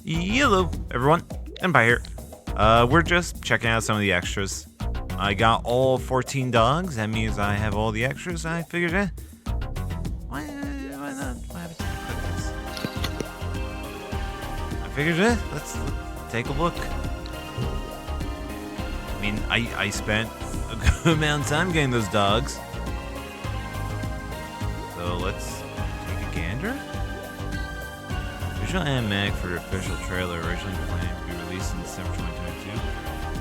Hello, everyone. Empire here. We're just checking out some of the extras. I got all 14 dogs. That means I have all the extras. I figured, why not? Why haven't I put this? I figured, let's take a look. I mean, I spent a good amount of time getting those dogs. So let's take a gander. Official animatic for the official trailer originally planned to be released in December 2022.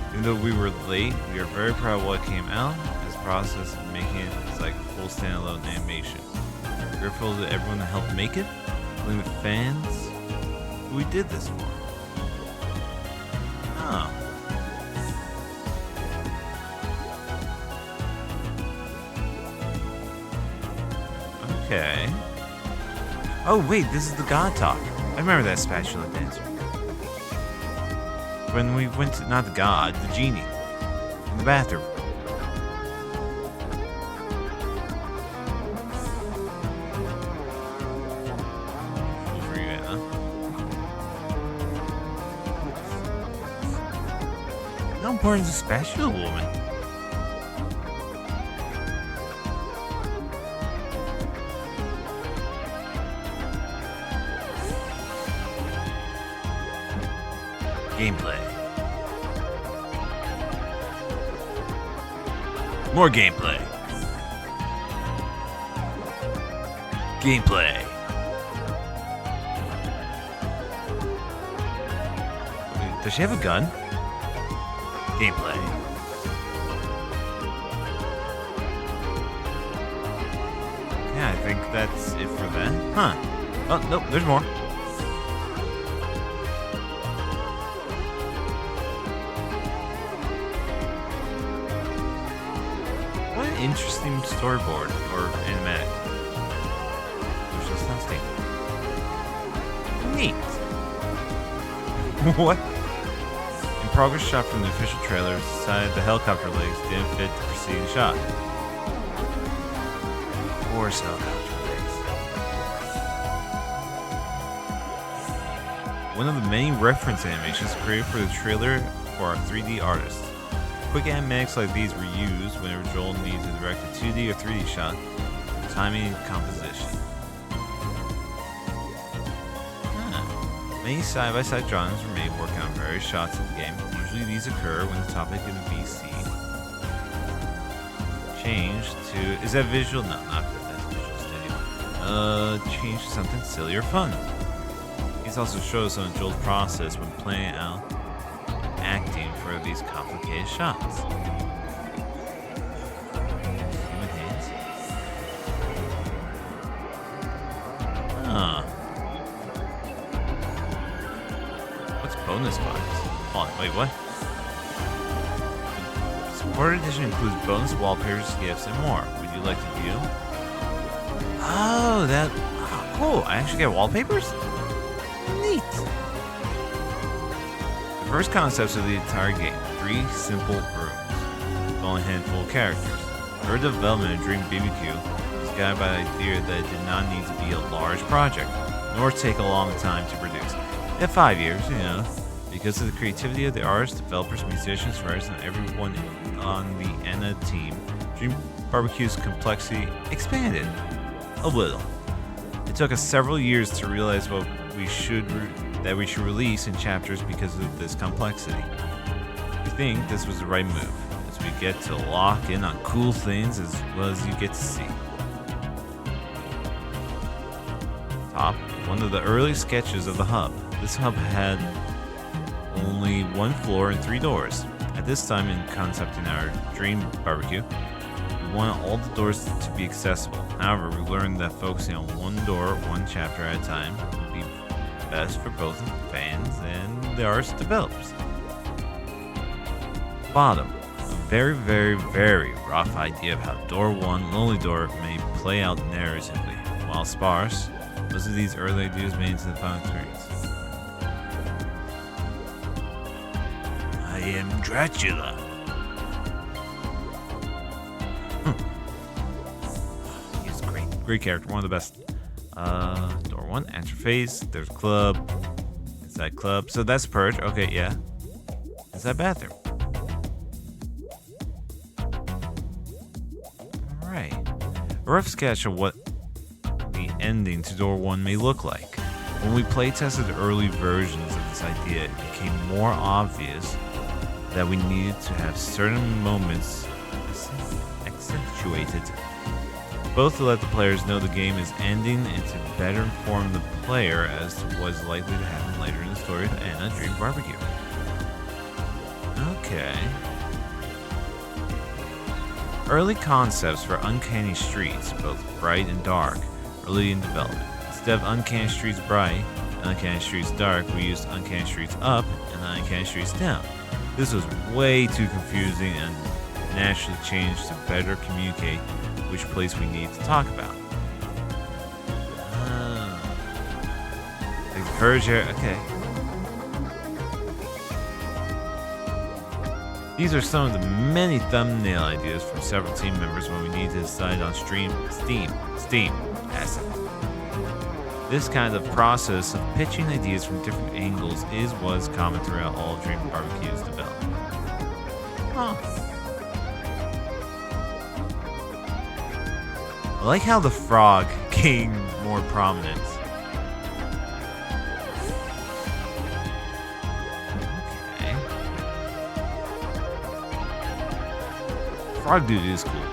Even though we were late, we are very proud of what came out as process of making it is like full standalone animation. We're grateful to everyone that helped make it, including the fans who we did this for. Oh. Okay. Oh wait, this is the God Talk. I remember that spatula dancer. When we went to, not the god, the genie. In the bathroom. For you, Anna. How important is a spatula woman? Gameplay. More gameplay. Gameplay. Does she have a gun? Gameplay. Yeah, I think that's it for that. Huh. Oh, nope, there's more. Interesting storyboard or animatic. Which is interesting. Neat. What? In progress shot from the official trailer decided the helicopter legs didn't fit the preceding shot. Of course, helicopter legs. One of the many reference animations created for the trailer for our 3D artists. Quick animatics like these were used whenever Joel needed to direct a 2D or 3D shot, timing and composition. Many side-by-side drawings were made working on various shots of the game. Usually these occur when the topic in the VC changed to... Is that visual? No, not good. That's Visual Studio. Changed to something silly or fun. These also show some of Joel's process when playing out acting for these complicated shots. Human hands. What's bonus box? Hold on, wait, what? Supported edition includes bonus wallpapers, gifts, and more. Would you like to view? Oh, that... Oh, cool. I actually get wallpapers? Neat. First concepts of the entire game, 3 simple rooms, with only a handful of characters. Her development of Dream BBQ was guided by the idea that it did not need to be a large project, nor take a long time to produce. At 5 years, because of the creativity of the artists, developers, musicians, writers, and everyone on the ENA team, Dream BBQ's complexity expanded a little. It took us several years to realize what we should release in chapters because of this complexity. We think this was the right move, as we get to lock in on cool things as well as you get to see. Top, one of the early sketches of the hub. This hub had only 1 floor and 3 doors. At this time in concepting our Dream BBQ, we wanted all the doors to be accessible. However, we learned that focusing on 1 door, 1 chapter at a time would be best for both the fans and the artist developers. Bottom, a very, very, very rough idea of how Door 1, Lonely Door, may play out narratively. While sparse, most of these early ideas made into the final experience. I am Dracula. He's great character, one of the best. Door 1, enter phase, there's club, Inside club. So that's purge. Okay, yeah. Inside bathroom. Alright. A rough sketch of what the ending to Door 1 may look like. When we playtested early versions of this idea, it became more obvious that we needed to have certain moments accentuated, both to let the players know the game is ending and to better inform the player as to what is likely to happen later in the story of ENA Dream BBQ. Okay. Early concepts for Uncanny Streets, both bright and dark, early in development. Instead of Uncanny Streets bright and Uncanny Streets dark, we used Uncanny Streets up and Uncanny Streets down. This was way too confusing and naturally changed to better communicate which place we need to talk about. Like the courage here, okay. These are some of the many thumbnail ideas from several team members when we need to decide on Steam assets. This kind of process of pitching ideas from different angles was common throughout all of Dream BBQ's development. Huh. I like how the frog gained more prominence. Okay. Frog Dude is cool.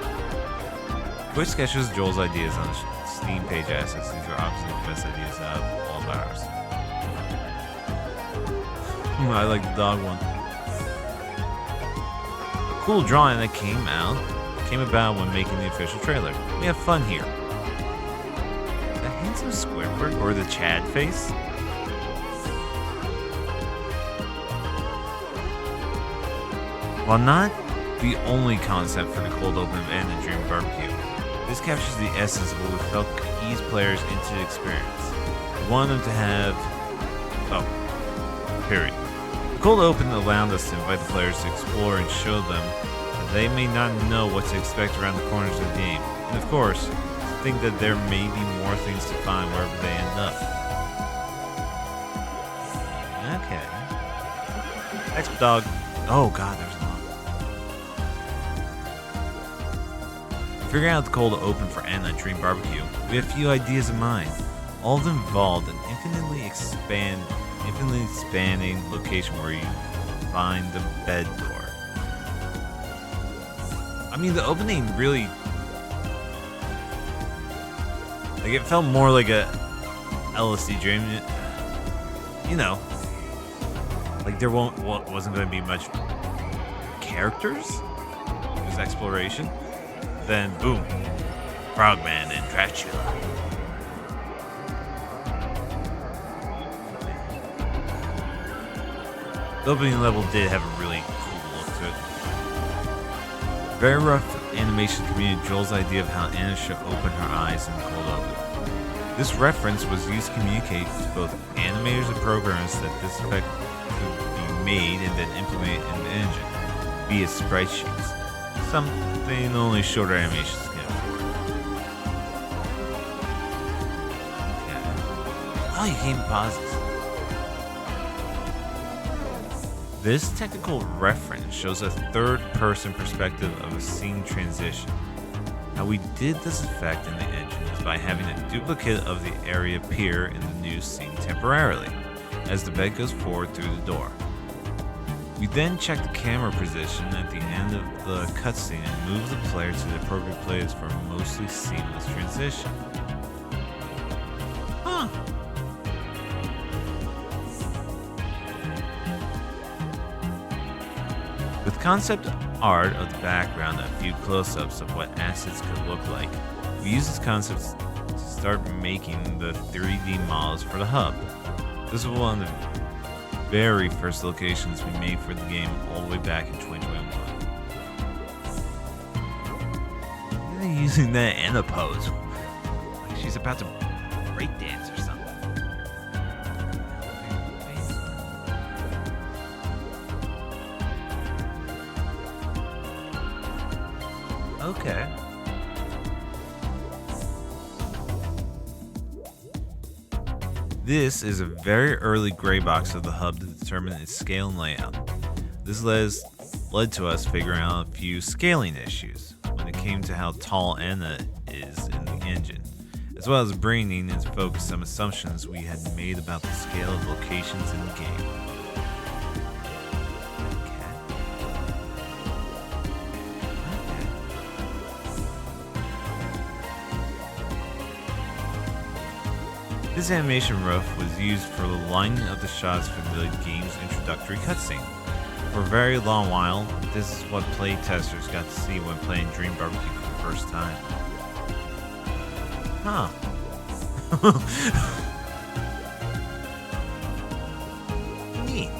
Quick sketches Joel's ideas on the Steam page assets. These are obviously the best ideas out of all of ours. I like the dog one. A cool drawing that came about when making the official trailer. We have fun here. The handsome Squidward or the Chad face? While not the only concept for the cold open of ENA Dream BBQ, this captures the essence of what we felt could ease players into the experience. We wanted them to have... period. The cold open allowed us to invite the players to explore and show them that they may not know what to expect around the corners of the game. And of course, think that there may be more things to find wherever they end up. Okay. Next dog. Oh god, there's a lot. Figuring out the cold open for ENA Dream BBQ, we have a few ideas in mind. All of them involved an infinitely expanding location where you find the bed door. I mean, the opening really... like, it felt more like a LSD dream. You know. Like, there wasn't going to be much characters. It was exploration. Then, boom. Frogman and Dracula. The opening level did have a really cool look to it. Very rough animation communicated Joel's idea of how Anna should open her eyes in the cold open. This reference was used to communicate to both animators and programmers that this effect could be made and then implemented in the engine via sprite sheets. Something only shorter animations can afford. Okay. Oh, you can't even pause this. This technical reference shows a third-person perspective of a scene transition. How we did this effect in the engine is by having a duplicate of the area appear in the new scene temporarily, as the bed goes forward through the door. We then check the camera position at the end of the cutscene and move the player to the appropriate place for a mostly seamless transition. Huh. With concept art of the background and a few close-ups of what assets could look like, we use this concept to start making the 3D models for the hub. This was one of the very first locations we made for the game all the way back in 2021. They're using that Anna pose. Like she's about to breakdance or something. Okay. This is a very early gray box of the hub to determine its scale and layout. This led to us figuring out a few scaling issues when it came to how tall ENA is in the engine, as well as bringing into focus some assumptions we had made about the scale of locations in the game. This animation roof was used for the lining of the shots for the game's introductory cutscene. For a very long while, this is what playtesters got to see when playing Dream BBQ for the first time. Huh. Neat.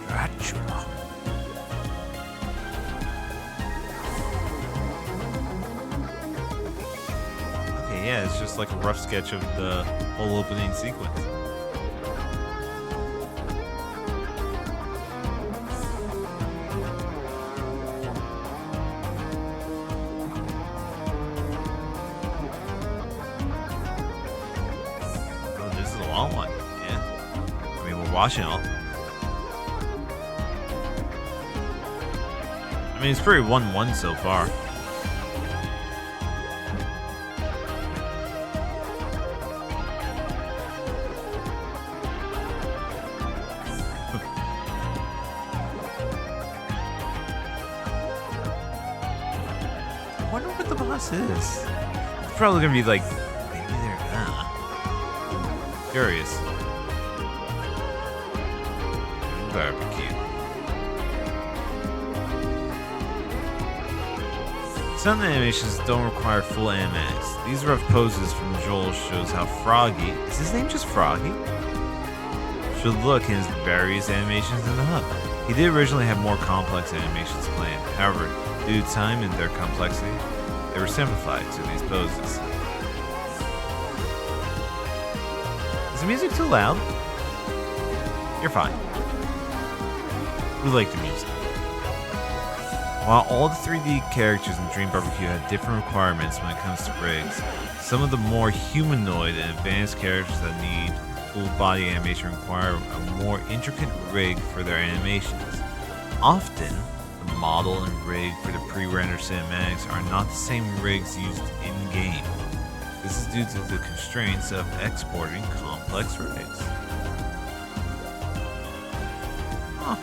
Dracula. Yeah, it's just like a rough sketch of the whole opening sequence. Oh, this is a long one. Yeah. I mean, we're watching all. I mean, it's pretty 1-1 so far. I wonder what the boss is. It's probably gonna be like, maybe they're curious. Barbecue. Some animations don't require full animatics. These rough poses from Joel shows how Froggy, is his name just Froggy? Should look in his various animations in the hub. He did originally have more complex animations planned. However, due to time and their complexity, they were simplified to these poses. Is the music too loud? You're fine. We like the music. While all the 3D characters in Dream BBQ have different requirements when it comes to rigs, some of the more humanoid and advanced characters that need full body animation require a more intricate rig for their animations. Often, the model and rig for the pre-rendered cinematics are not the same rigs used in-game. This is due to the constraints of exporting complex rigs. Huh.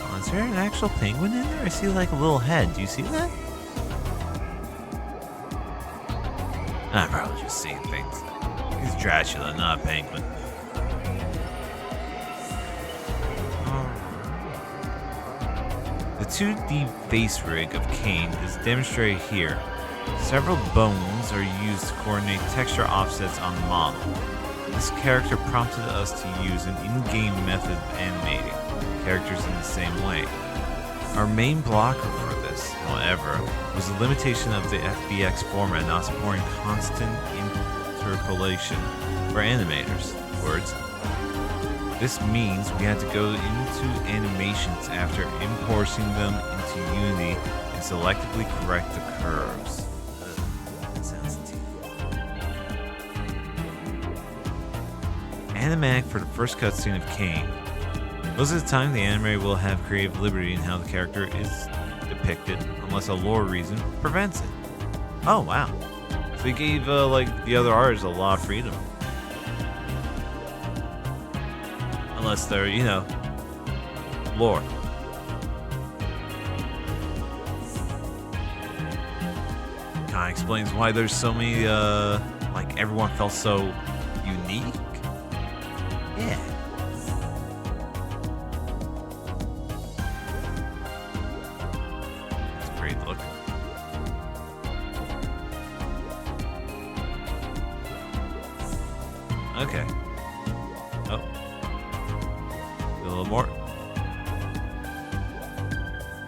Oh, is there an actual penguin in there? I see like a little head. Do you see that? I'm probably just seeing things. He's Dracula, not a penguin. The 2D face rig of Kane is demonstrated here. Several bones are used to coordinate texture offsets on the model. This character prompted us to use an in-game method of animating characters in the same way. Our main blocker for this, however, was the limitation of the FBX format not supporting constant interpolation for animators. Words. This means we had to go into animations after importing them into Unity and selectively correct the curves. That sounds tedious. Animatic for the first cutscene of Kane. Most of the time, the animator will have creative liberty in how the character is depicted, unless a lore reason prevents it. Oh wow! So he gave like the other artists a lot of freedom. Unless they're, you know, lore. Kinda explains why there's so many, like everyone felt so unique. Yeah. It's a great look. Okay. Oh. A little more.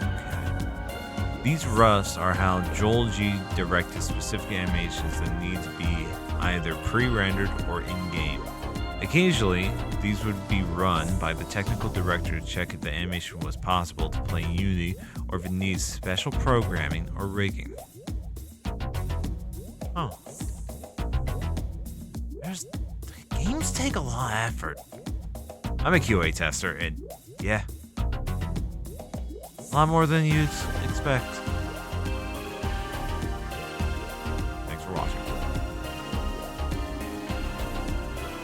Okay. These roughs are how Joel G directed specific animations that need to be either pre-rendered or in-game. Occasionally, these would be run by the technical director to check if the animation was possible to play in Unity or if it needs special programming or rigging. Oh. Games take a lot of effort. I'm a QA tester, and yeah, a lot more than you'd expect. Thanks for watching.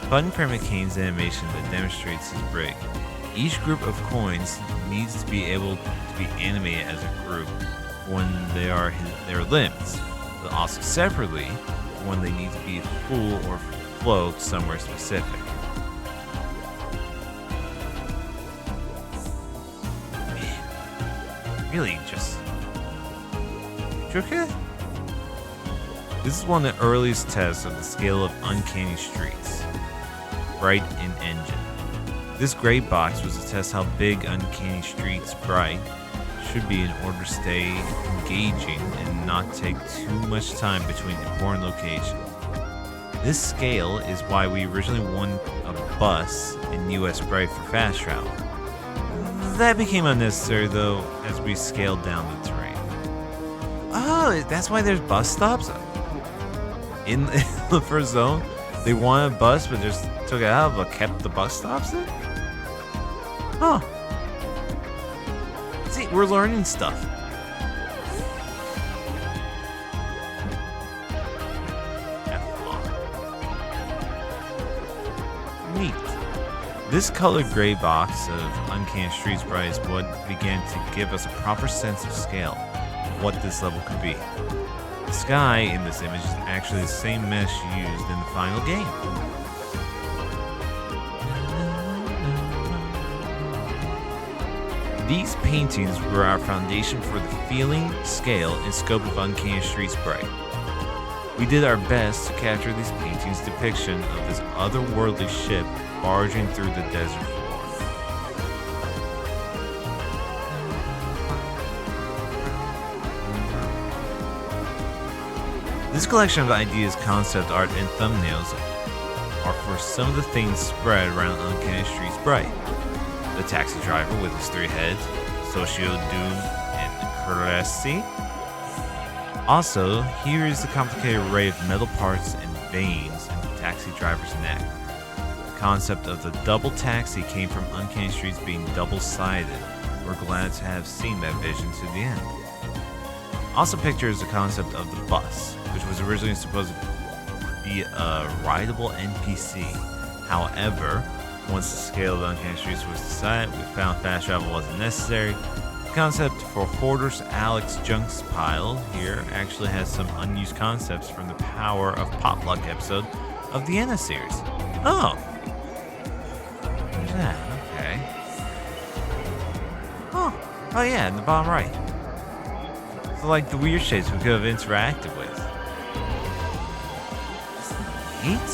Button Pyramid Kane's animation that demonstrates his rig. Each group of coins needs to be able to be animated as a group when they are their limbs, but also separately when they need to be full or float somewhere specific. Man, really just tricky. This is one of the earliest tests of the scale of Uncanny Streets. Bright in engine. This gray box was to test how big Uncanny Streets Bright should be in order to stay engaging and not take too much time between important locations. This scale is why we originally won a bus in US Bright for fast travel. That became unnecessary though as we scaled down the terrain. Oh, that's why there's bus stops? In the first zone? They wanted a bus but just took it out but kept the bus stops in? Huh. See, we're learning stuff. Neat. This colored gray box of Uncanny Streets Bright is what began to give us a proper sense of scale of what this level could be. The sky in this image is actually the same mesh used in the final game. These paintings were our foundation for the feeling, scale, and scope of Uncanny Streets Bright. We did our best to capture these paintings' depiction of this otherworldly ship barging through the desert floor. This collection of ideas, concept art, and thumbnails are for some of the things spread around Uncanny Streets Bright. The taxi driver with his 3 heads, Socio Doom, and Cressy. Also, here is the complicated array of metal parts and veins in the taxi driver's neck. The concept of the double taxi came from Uncanny Streets being double-sided. We're glad to have seen that vision to the end. Also pictures the concept of the bus, which was originally supposed to be a rideable NPC. However, once the scale of Uncanny Streets was decided, we found fast travel wasn't necessary. The concept for Hoarder's Alex Junk's pile here actually has some unused concepts from the Power of Potluck episode of the ENA series. Oh! There's that, okay. Oh yeah, in the bottom right. So like the weird shapes we could have interacted with. Neat?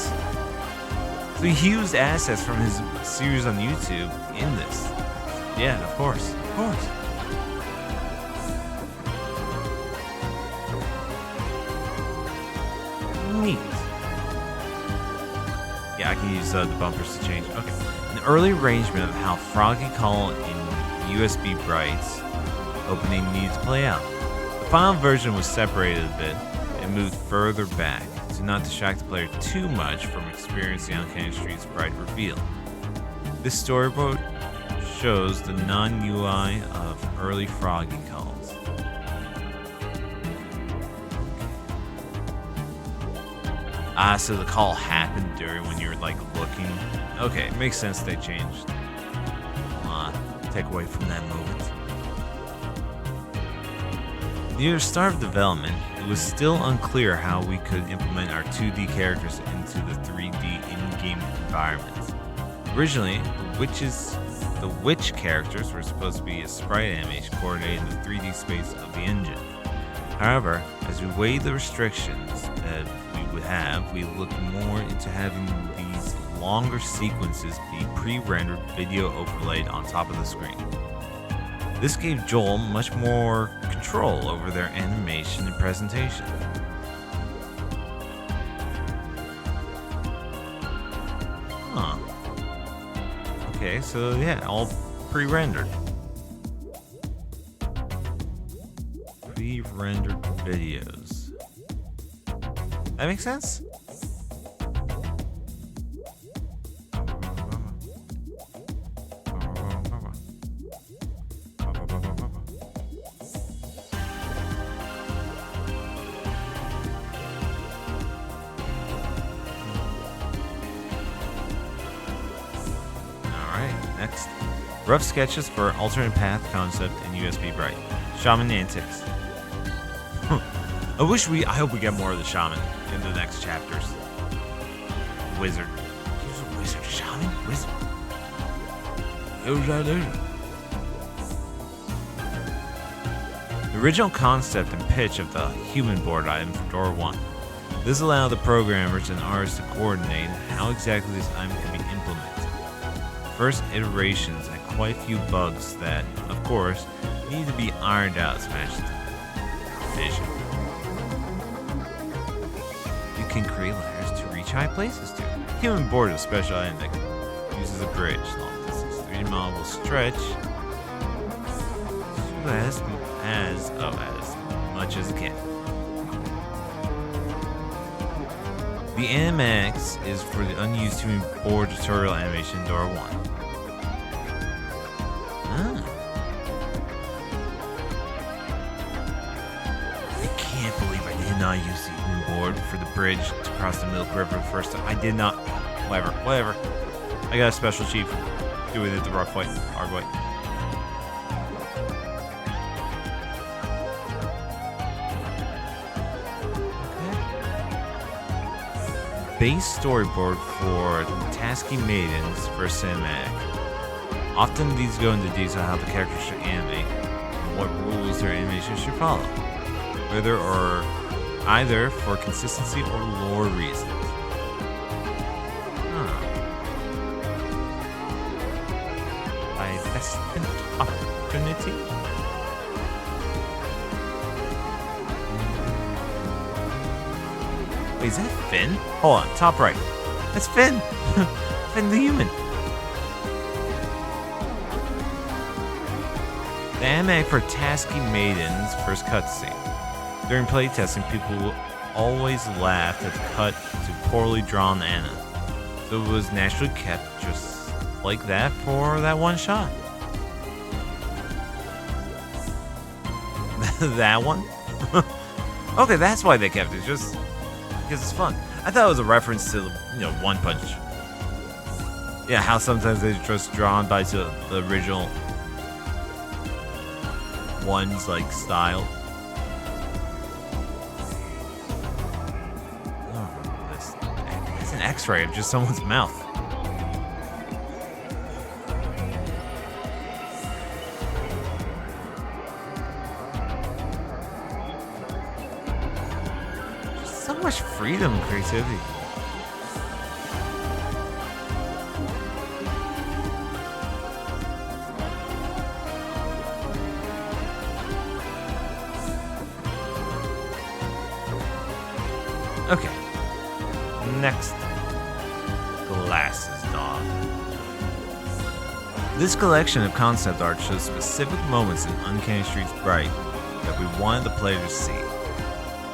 So he used assets from his series on YouTube in this. Yeah, of course. Neat. Yeah, I can use the bumpers to change. Okay. An early arrangement of how Froggy Call in USB Bright's opening needs to play out. The final version was separated a bit and moved further back to not distract the player too much from experiencing Uncanny Streets Bright reveal. This storyboard shows the non-UI of early Froggy calls. So the call happened during when you're like looking. Okay, it makes sense they changed. Take away from that moment. Near the start of development, it was still unclear how we could implement our 2D characters into the 3D in-game environments. Originally, the witch characters were supposed to be a sprite animation coordinated in the 3D space of the engine. However, as we weighed the restrictions that we would have, we looked more into having these longer sequences be pre-rendered video overlaid on top of the screen. This gave Joel much more control over their animation and presentation. Huh. Okay, so yeah, all pre-rendered. Pre-rendered videos. That makes sense? Next, rough sketches for alternate path concept in USB Bright. Shaman antics. I hope we get more of the shaman in the next chapters. Wizard. He's a wizard. Shaman? Wizard. The original concept and pitch of the human board item for Door 1. This allowed the programmers and artists to coordinate how exactly this item can be implemented. First iterations had quite a few bugs that, of course, need to be ironed out. Smashed vision. You can create ladders to reach high places too. Human board is a special item that uses a bridge. Long distance 3D model will stretch as much as it can. The animax is for the unused human board tutorial animation Door 1. I can't believe I did not use the human board for the bridge to cross the Milk River the first time. I did not. Whatever. I got a special chief doing it the rough way, hard way. Base storyboard for Tasky Maidens for cinematic. Often these go into detail how the characters should animate and what rules their animation should follow, either for consistency or lore reasons. Investment opportunity. Wait, is that Finn? Hold on, top right. That's Finn. Finn the human. The anime for Tasky Maiden's first cutscene. During playtesting, people will always laughed at the cut to poorly drawn Anna, so it was naturally kept just like that for that one shot. That one? Okay, that's why they kept it, just because it's fun. I thought it was a reference to, One Punch. Yeah, how sometimes they're just drawn by the original one's style. Oh, that's an X-ray of just someone's mouth. Just so much freedom and creativity. Okay, next, Glasses Dog. This collection of concept art shows specific moments in Uncanny Street's Bright that we wanted the player to see.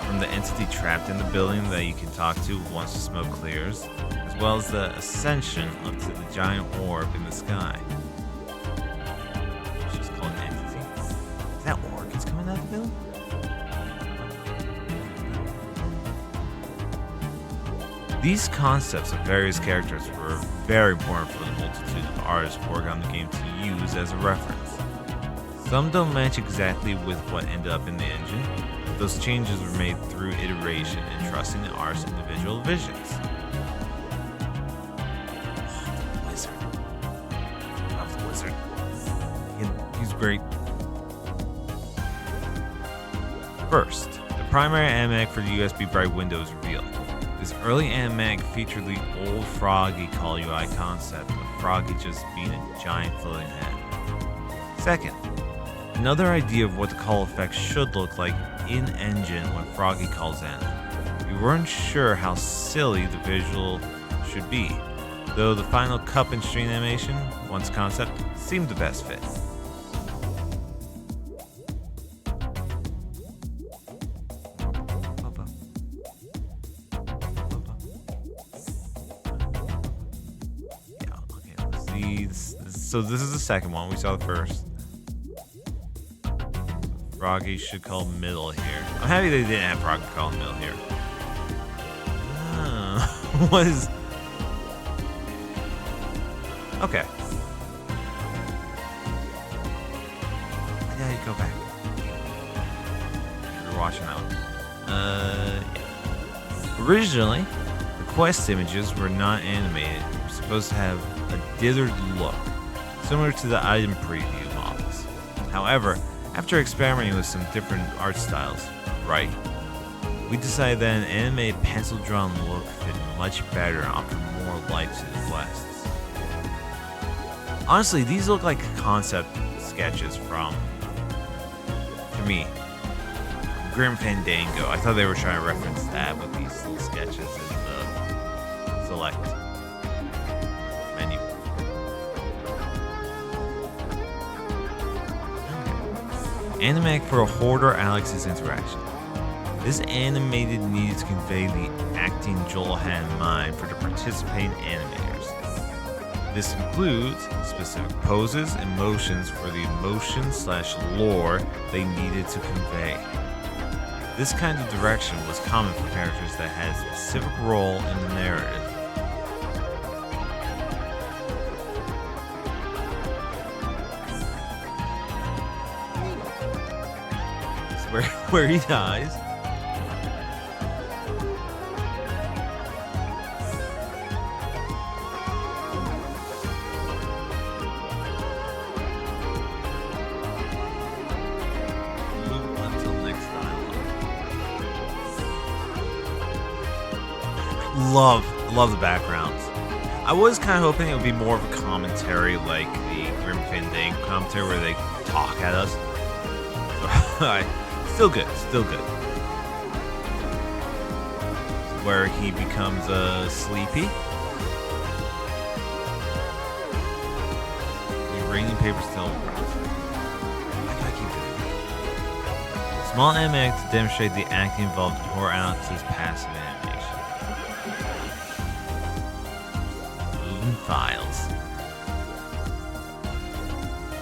From the entity trapped in the building that you can talk to once the smoke clears, as well as the ascension up to the giant orb in the sky. It's just called an entity. Is that organs coming out of the building? These concepts of various characters were very important for the multitude of artists working on the game to use as a reference. Some don't match exactly with what ended up in the engine, but those changes were made through iteration and trusting the artist's individual visions. Oh, the wizard. I love the wizard. He's great. First, the primary animatic for the USB Bright window is revealed. This early animatic featured the old Froggy Call UI concept of Froggy just being a giant floating head. Second, another idea of what the call effect should look like in-engine when Froggy calls Anna. We weren't sure how silly the visual should be, though the final cup and string animation, once concept, seemed the best fit. Yeah, okay, let's see. So this is the second one. We saw the first. Froggy should call middle here. I'm happy they didn't have Froggy call middle here. What is... Okay. Yeah, you go back. You're watching that one. Yeah. Originally, the quest images were not animated. They were supposed to have a dithered look, similar to the item preview models. However, after experimenting with some different art styles, right, we decided that an animated pencil-drawn look fit much better and offered more light to the quests. Honestly, these look like concept sketches from, to me, Grim Fandango. I thought they were trying to reference that with these little sketches in the select menu. Animatic for a Hoarder Alex's interaction. This animated needed to convey the acting Joel had in mind for the participating animators. This includes specific poses and motions for the emotion/lore they needed to convey. This kind of direction was common for characters that had a specific role in the narrative. Where he dies. Until next dialogue. Love the backgrounds. I was kind of hoping it would be more of a commentary like the Grim Fandango commentary where they talk at us. Still good. Where he becomes sleepy. The raining paper still. Why do I keep doing that? Small animatic to demonstrate the acting involved in Horror Alex's passive animation. Moving files.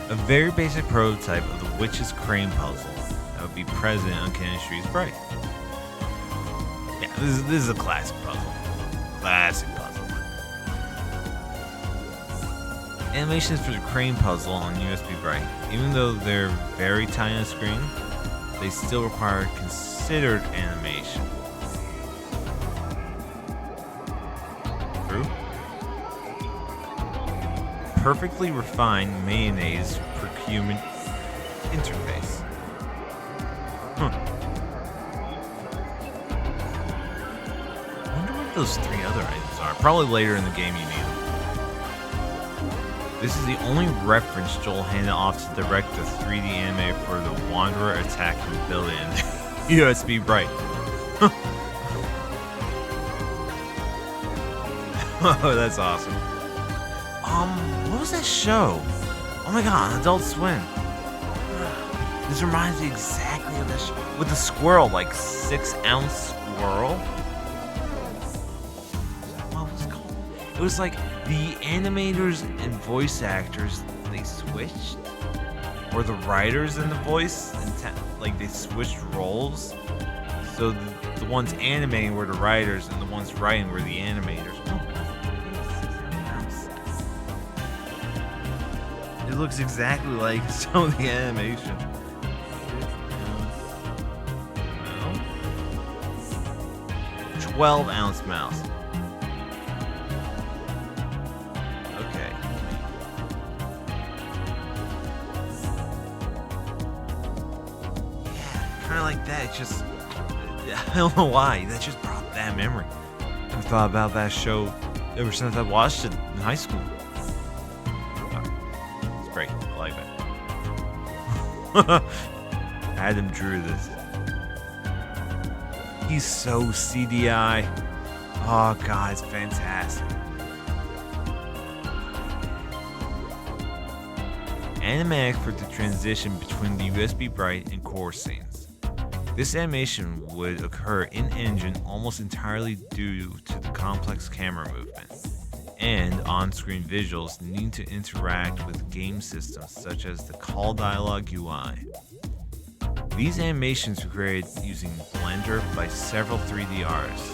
A very basic prototype of the Witch's Crane puzzle that would be present on Uncanny Street's Bright. Yeah, this is a classic puzzle. Animations for the Crane puzzle on USB Bright, even though they're very tiny on the screen, they still require considered animation. True. Perfectly refined mayonnaise procurement interface. I wonder what those three other items are. Probably later in the game you need them. This is the only reference Joel handed off to direct the 3D anime for the Wanderer attacking the building in USB Bright. Oh, that's awesome. What was that show? Oh my god, Adult Swim. This reminds me exactly of this show. With the squirrel, like 6-ounce squirrel. What was it called? It was like the animators and voice actors, they switched. Or the writers and the voice, like they switched roles. So the ones animating were the writers and the ones writing were the animators. It looks exactly like some of the animation. 12-ounce mouse. Okay. Yeah, kind of like that. It's just, I don't know why. That just brought that memory. I've thought about that show ever since I watched it in high school. It's great. I like that. Adam drew this. He's so CDI. Oh god, it's fantastic. animatic for the transition between the USB bright and core scenes. This animation would occur in-engine almost entirely due to the complex camera movement and on-screen visuals needing to interact with game systems such as the Call Dialog UI. These animations were created using Blender by several 3D artists.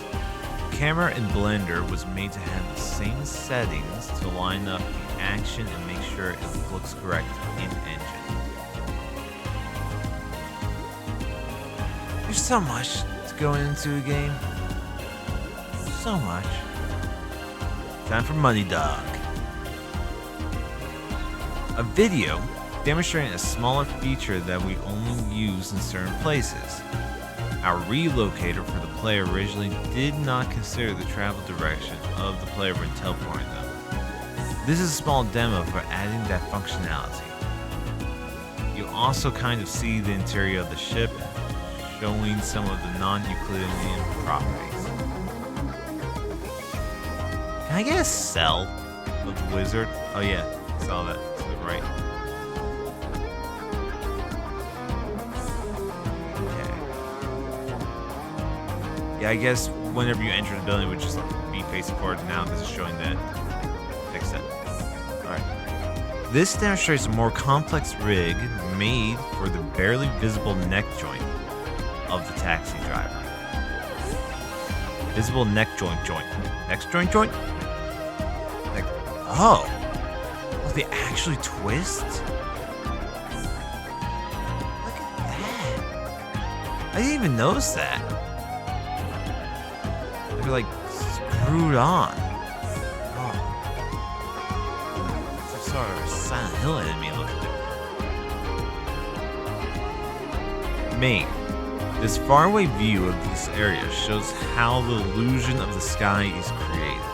The camera in Blender was made to have the same settings to line up the action and make sure it looks correct in-engine. There's so much to go into a game. So much. Time for Money Dog. A video demonstrating a smaller feature that we only use in certain places. Our relocator for the player originally did not consider the travel direction of the player when teleporting them. This is a small demo for adding that functionality. You also kind of see the interior of the ship, showing some of the non-Euclidean properties. Can I get a cell of the wizard? Oh yeah, I saw that to the right. Yeah, I guess whenever you enter the building, it would just be facing forward. Now this is showing that. Fix it. Alright. This demonstrates a more complex rig made for the barely visible neck joint of the taxi driver. Visible neck joint. Neck joint? Like, oh, they actually twist? Look at that. I didn't even notice that. They're like screwed on. Oh. It's like sort of a Silent Hill enemy looking there. Main. This faraway view of this area shows how the illusion of the sky is created.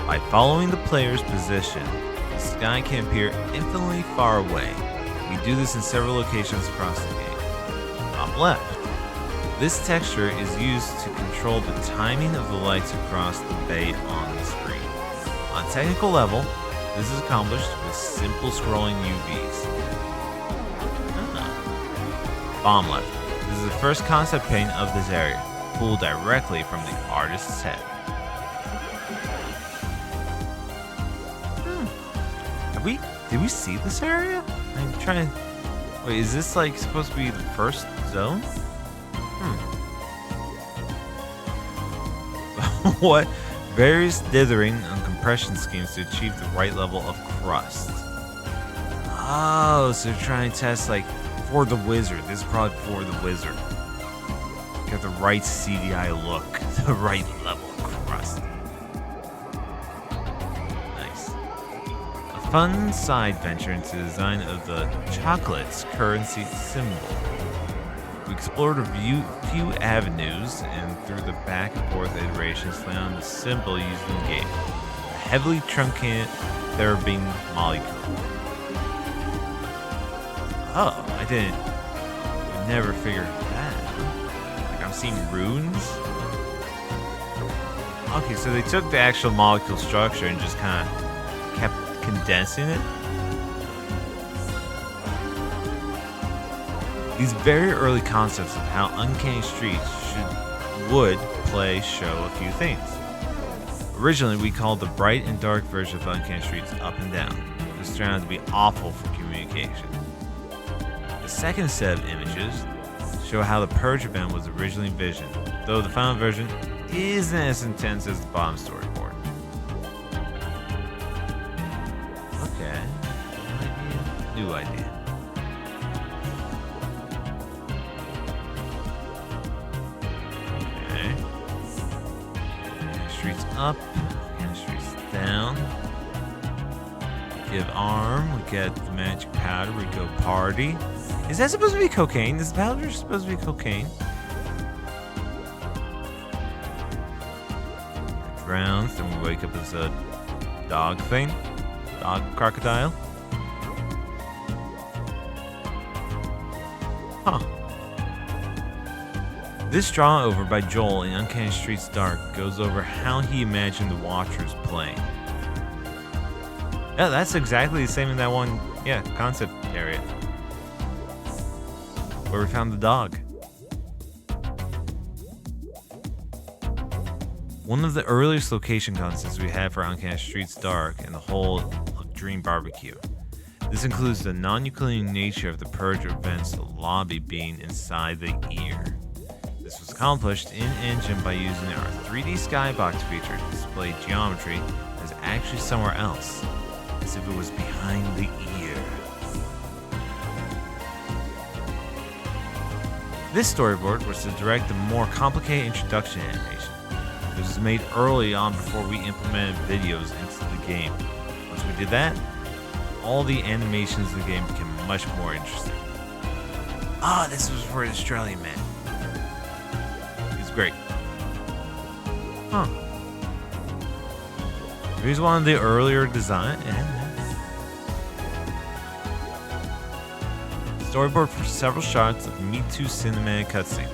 By following the player's position, the sky can appear infinitely far away. We do this in several locations across the game. Top left. This texture is used to control the timing of the lights across the bay on the screen. On a technical level, this is accomplished with simple scrolling UVs. Bottom left. This is the first concept paint of this area, pulled directly from the artist's head. Did we see this area? I'm trying to... Wait, is this like supposed to be the first zone? What? Various dithering and compression schemes to achieve the right level of crust. Oh, so they're trying to test like for the wizard. This is probably for the wizard. Got the right CDI look, the right level of crust. Nice. A fun side venture into the design of the chocolate's currency symbol. We explored a few avenues and through the back and forth iterations found the symbol used in the game. A heavily truncated therabine molecule. Oh, I never figured that. Like I'm seeing runes? Okay, so they took the actual molecule structure and just kind of kept condensing it. These very early concepts of how Uncanny Streets would play show a few things. Originally, we called the bright and dark version of Uncanny Streets up and down. This turned out to be awful for communication. The second set of images show how the Purge event was originally envisioned, though the final version isn't as intense as the bottom storyboard. Okay, new idea. Okay. Streets up, streets down. Give arm, we get the magic powder, we go party. Is that supposed to be cocaine? Is powder supposed to be cocaine? Drowns, then we wake up as a dog thing. Dog crocodile. Huh. This draw over by Joel in Uncanny Streets Dark goes over how he imagined the Watchers playing. Yeah, that's exactly the same in that one, concept area, where we found the dog. One of the earliest location concepts we had for Uncanny Streets Dark and the whole of Dream BBQ. This includes the non-Euclidean nature of the Purge event's lobby being inside the ear. This was accomplished in engine by using our 3D skybox feature to display geometry as actually somewhere else, as if it was behind the ear. This storyboard was to direct the more complicated introduction animation. It was made early on before we implemented videos into the game. Once we did that, all the animations in the game became much more interesting. Ah, this was for the Australian man. He's great. Huh. Here's one of the earlier design. Storyboard for several shots of Me Too cinematic cutscene.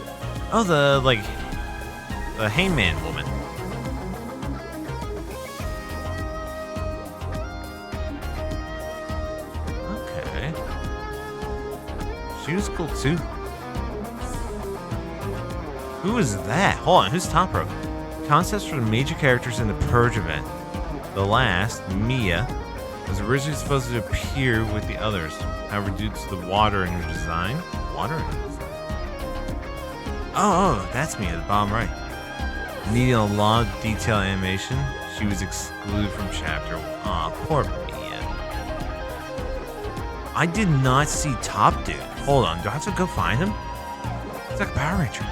Oh, the Hangman woman. Okay. She was cool too. Who is that? Hold on, who's top row? Concepts for the major characters in the Purge event. The last, Mia, was originally supposed to appear with the others. However, due to the water in her design. Oh, that's Mia at the bottom right. Needing a lot of detailed animation, she was excluded from chapter 1. Aw, poor Mia. I did not see Top Dude. Hold on, do I have to go find him? He's like a Power Ranger.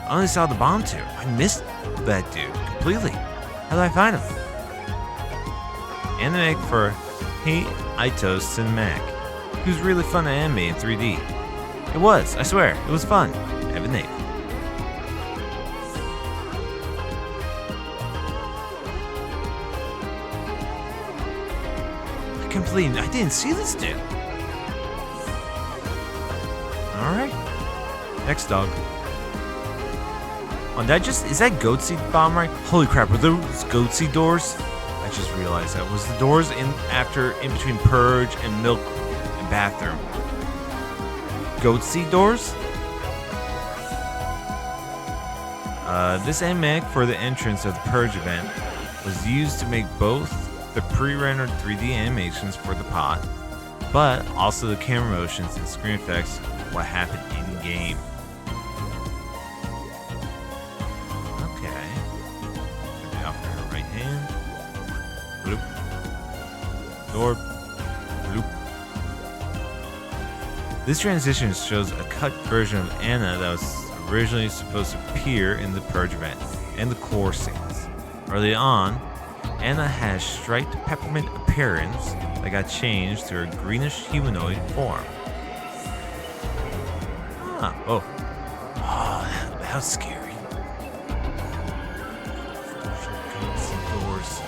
I only saw the bottom two. I missed that dude completely. How did I find him? Animatic for Hey Aito's Cinematic. He was really fun to animate in 3D. It was, I swear, it was fun. Evan Nate. I didn't see this dude. Alright. Next dog. Oh, is that goat seed bomb right? Holy crap, were those goat seed doors? I just realized that. Was the doors in between Purge and Milk and Bathroom? Goat seed doors? This animatic for the entrance of the Purge event was used to make both the pre-rendered 3D animations for the pod, but also the camera motions and screen effects of what happened in-game. Okay. Put the off her right hand. Bloop. Door. Bloop. This transition shows a cut version of ENA that was originally supposed to appear in the Purge event and the core scenes. Early on, ENA has striped peppermint appearance that got changed to her greenish humanoid form. Oh, that was scary. Doors.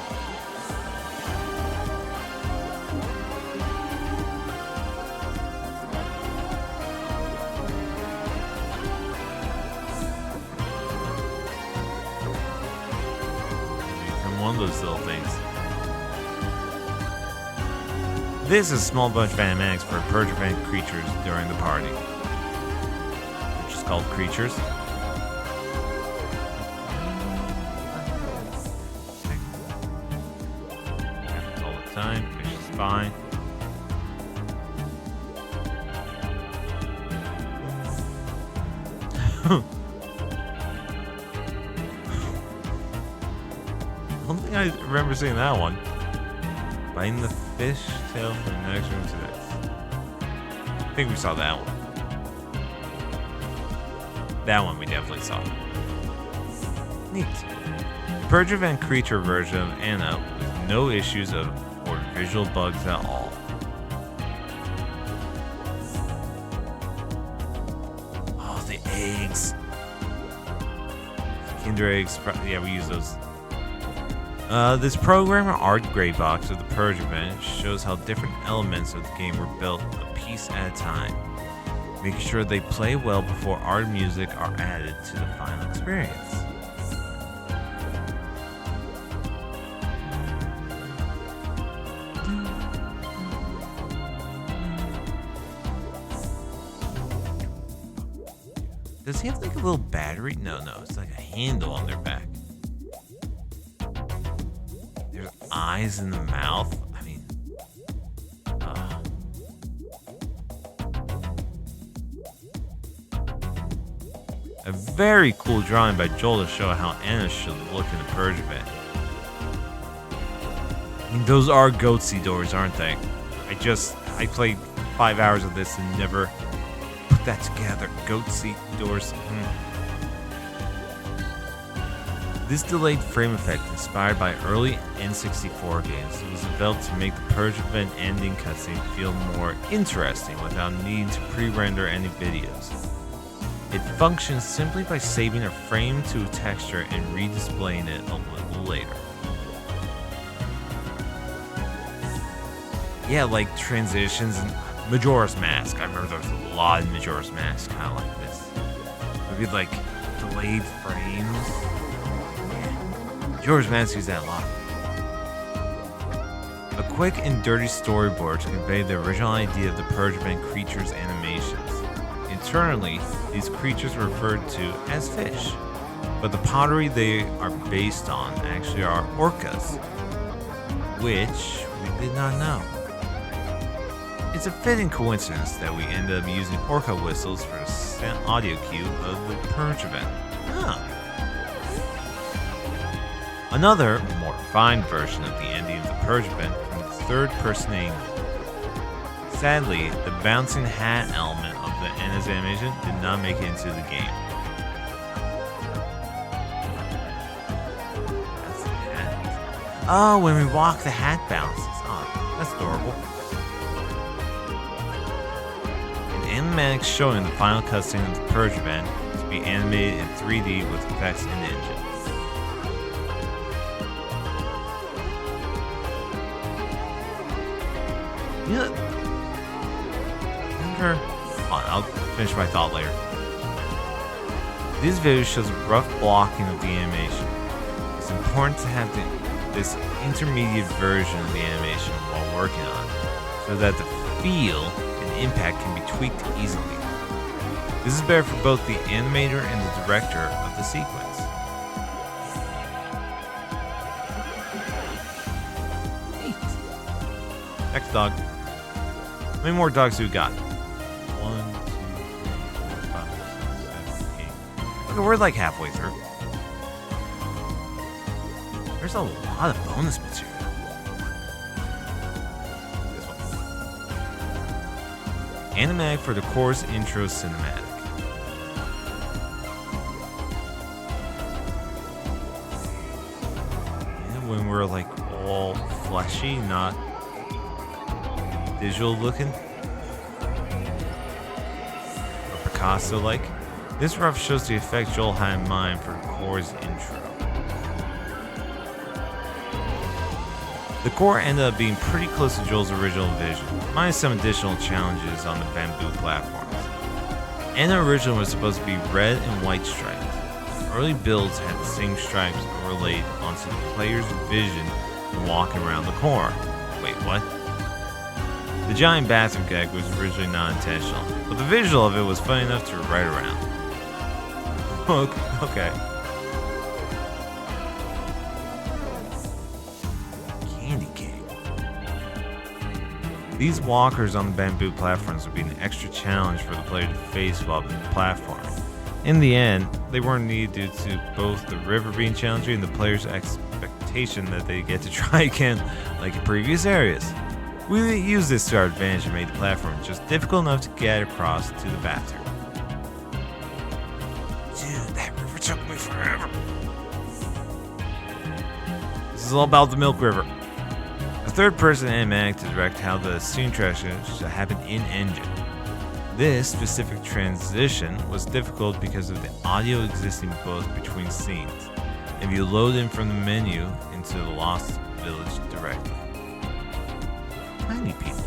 One of those little things. This is a small bunch of animatics for Purge event creatures during the party, which is called Creatures. All the time, fish is fine. I don't think I remember seeing that one. Biting the fish tail from the next room to this. I think we saw that one. That one we definitely saw. Neat. The Purge event creature version of ENA with no issues or visual bugs at all. Oh, the eggs. Kinder eggs. Yeah, we use those. This programmer art gray box of the Purge event shows how different elements of the game were built a piece at a time, making sure they play well before art and music are added to the final experience. Does he have like a little battery? No, it's like a handle on their back. There's eyes in the mouth. I mean, a very cool drawing by Joel to show how Anna should look in the Purge event. I mean, those are goatsy doors, aren't they? I played 5 hours of this and never put that together. Goatsy doors. This delayed frame effect, inspired by early N64 games, was developed to make the Purge event ending cutscene feel more interesting without needing to pre-render any videos. It functions simply by saving a frame to a texture and redisplaying it a little later. Yeah, like transitions and Majora's Mask. I remember there was a lot in Majora's Mask, kind of like this. Maybe like delayed frames. Yeah. Majora's Mask used that a lot. A quick and dirty storyboard to convey the original idea of the Purge event creatures' animations. Internally, these creatures are referred to as fish, but the pottery they are based on actually are orcas, which we did not know. It's a fitting coincidence that we end up using orca whistles for the audio cue of the Purge event. Another, more refined version of the ending of the Purge event from the third-person angle. Sadly, the bouncing hat element of the ENA's animation did not make it into the game. That's the hat. Oh, when we walk, the hat bounces. Oh, that's adorable. Animatics showing the final cutscene of the Purge event to be animated in 3D with effects in the engine. I'll finish my thought later. This video shows a rough blocking of the animation. It's important to have this intermediate version of the animation while working on it, so that the feel impact can be tweaked easily. This is better for both the animator and the director of the sequence. Neat. Next dog. How many more dogs do we got? 1, 2, 3, 4, 5, 6, 7, 8. Okay, we're like halfway through. There's a lot of bonus material. Animatic for the core's intro cinematic. And when we're like all fleshy, not visual looking, or Picasso like, this rough shows the effect Joel had in mind for the core's intro. The core ended up being pretty close to Joel's original vision, minus some additional challenges on the bamboo platforms. ENA originally was supposed to be red and white stripes. Early builds had the same stripes overlaid onto the player's vision when walking around the core. Wait, what? The giant bathroom gag was originally not intentional, but the visual of it was funny enough to write around. Okay. These walkers on the bamboo platforms would be an extra challenge for the player to face while in the platform. In the end, they weren't needed due to both the river being challenging and the player's expectation that they get to try again like in previous areas. We used this to our advantage and made the platform just difficult enough to get across to the bathroom. Dude, that river took me forever. This is all about the Milk River. A third-person animatic to direct how the scene transition should happen in-engine. This specific transition was difficult because of the audio existing both between scenes, if you load in from the menu into the Lost Village directly. Tiny people.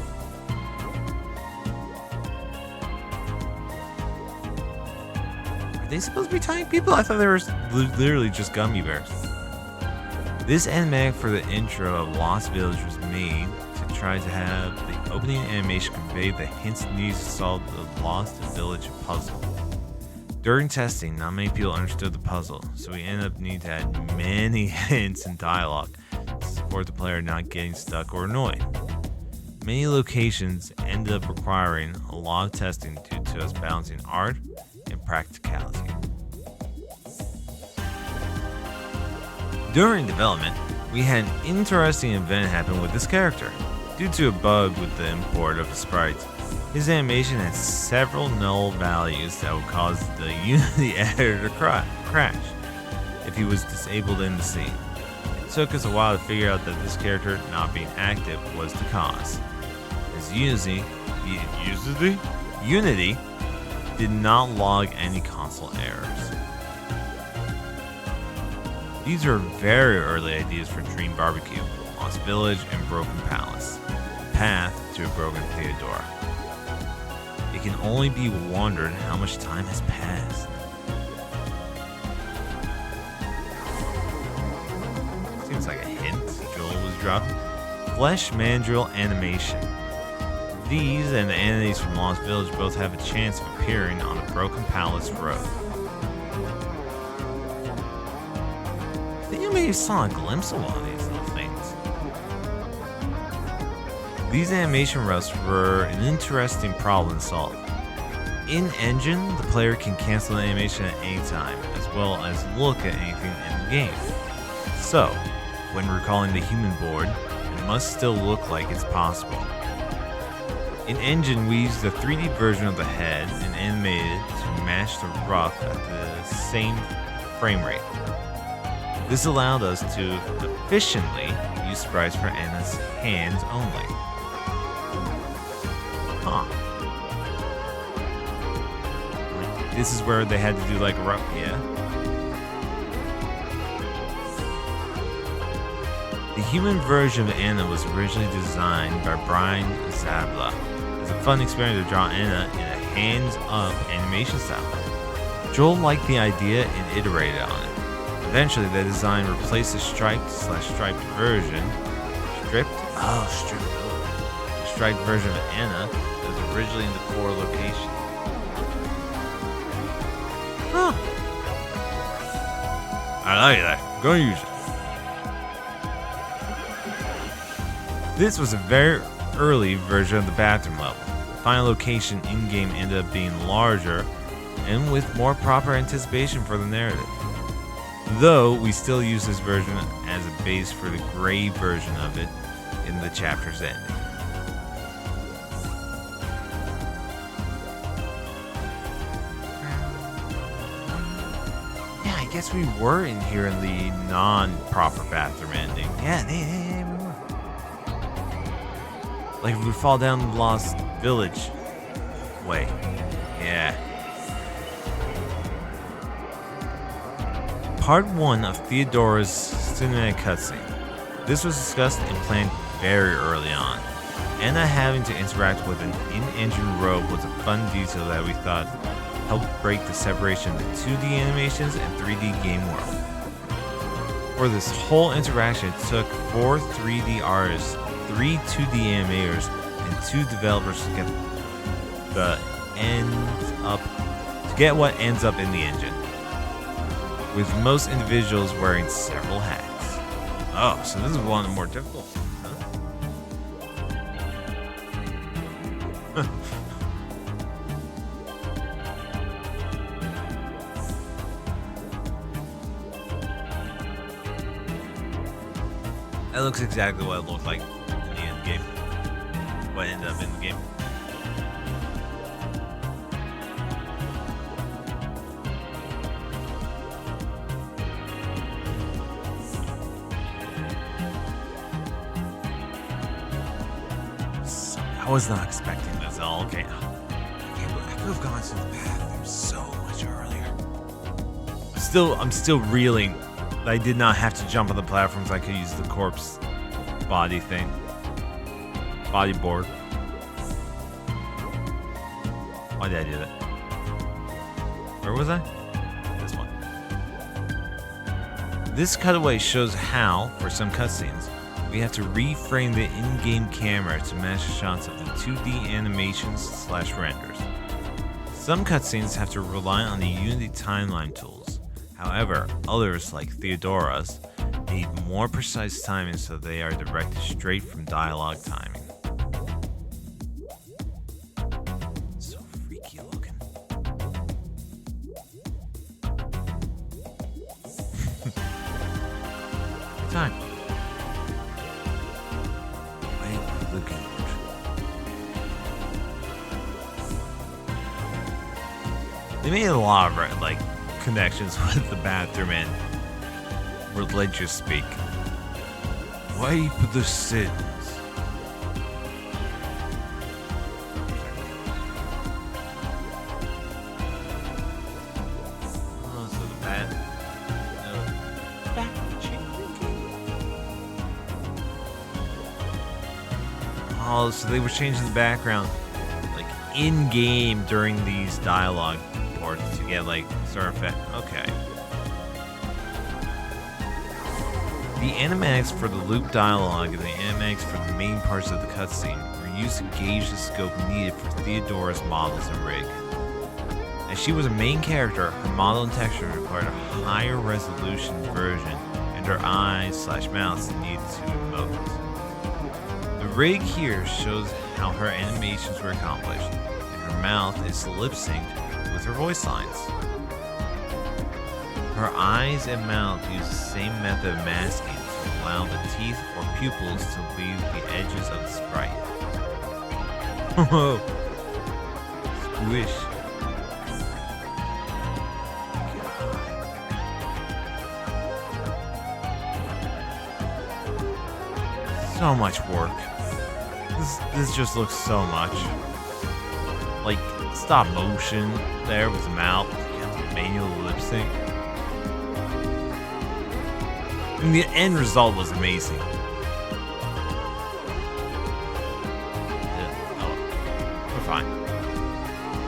Are they supposed to be tiny people? I thought they were literally just gummy bears. This animatic for the intro of Lost Village was made to try to have the opening animation convey the hints needed to solve the Lost Village puzzle. During testing, not many people understood the puzzle, so we ended up needing to add many hints and dialogue to support the player not getting stuck or annoyed. Many locations ended up requiring a lot of testing due to us balancing art and practicality. During development, we had an interesting event happen with this character. Due to a bug with the import of the sprites, his animation had several null values that would cause the Unity editor to crash if he was disabled in the scene. It took us a while to figure out that this character not being active was the cause, as Unity did not log any console errors. These are very early ideas for Dream BBQ, Lost Village, and Broken Palace, Path to a Broken Theodora. It can only be wondered how much time has passed. Seems like a hint Joel was dropping. Flesh Mandrill Animation. These and the enemies from Lost Village both have a chance of appearing on the Broken Palace Road. I think I maybe saw a glimpse of one of these little things. These animation rusts were an interesting problem to solve. In Engine, the player can cancel the animation at any time, as well as look at anything in the game. So, when recalling the human board, it must still look like it's possible. In Engine, we used the 3D version of the head and animated it to match the rough at the same frame rate. This allowed us to efficiently use sprites for Anna's hands only. Huh. This is where they had to do like a rough, yeah. The human version of Anna was originally designed by Brian Zabla as a fun experiment to draw Anna in a hands-up animation style. Joel liked the idea and iterated on it. Eventually, the design replaced the striped version. The striped version of Anna that was originally in the core location. Huh. I like that. Go use it. This was a very early version of the bathroom level. The final location in-game ended up being larger and with more proper anticipation for the narrative. Though we still use this version as a base for the gray version of it in the chapter's ending. Yeah, I guess we were in here in the non-proper bathroom ending. Yeah, we were. Like if we fall down the Lost Village way. Yeah. Part 1 of Theodora's cinematic cutscene. This was discussed and planned very early on. Anna having to interact with an in-engine robe was a fun detail that we thought helped break the separation of the 2D animations and 3D game world. For this whole interaction, it took 4 3D artists, 3 2D animators, and 2 developers to get what ends up in the engine, with most individuals wearing several hats. Oh, so this is one of the more difficult things, huh? That looks exactly what it looked like in the end game. What ended up in the game. I was not expecting this at all. Okay. I could have gone to the bathroom so much earlier. I'm still reeling. I did not have to jump on the platforms. I could use the corpse body thing. Body board. Why did I do that? Where was I? This one. This cutaway shows how, for some cutscenes, we have to reframe the in-game camera to match the shots of the 2D animations / renders. Some cutscenes have to rely on the Unity timeline tools. However, others, like Theodora's, need more precise timing so they are directed straight from dialogue timing. So freaky looking. Time. Wait for the goat. They made a lot of connections with the bathroom and religious speak. Wipe the sins. Oh, so the back Oh, so they were changing the background in game during these dialogue parts to get certain effect. Okay. The animatics for the loop dialogue and the animatics for the main parts of the cutscene were used to gauge the scope needed for Theodora's models and rig. As she was a main character, her model and texture required a higher resolution version, and her eyes/mouths needed to emote. The rig here shows how her animations were accomplished, and her mouth is lip-synced with her voice lines. Her eyes and mouth use the same method of masking to allow the teeth or pupils to leave the edges of the sprite. Whoa! Squish. So much work. This just looks so much. Stop motion there with the mouth. Manual lip sync. And the end result was amazing. We're fine.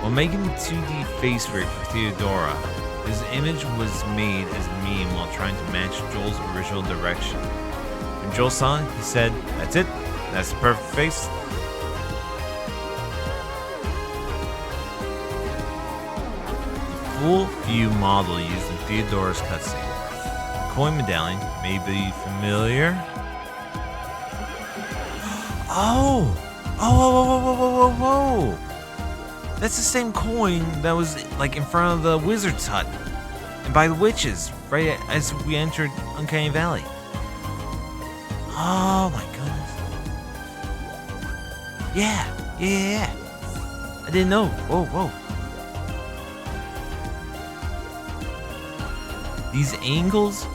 While making the 2D face rig for Theodora, his image was made as a meme while trying to match Joel's original direction. When Joel saw it, he said, "That's it. That's the perfect face." The full view model used in Theodora's cutscene. Coin medallion may be familiar. Oh! Whoa! That's the same coin that was in front of the wizard's hut and by the witches right as we entered Uncanny Valley. Oh my goodness. Yeah. I didn't know. Whoa. These angles,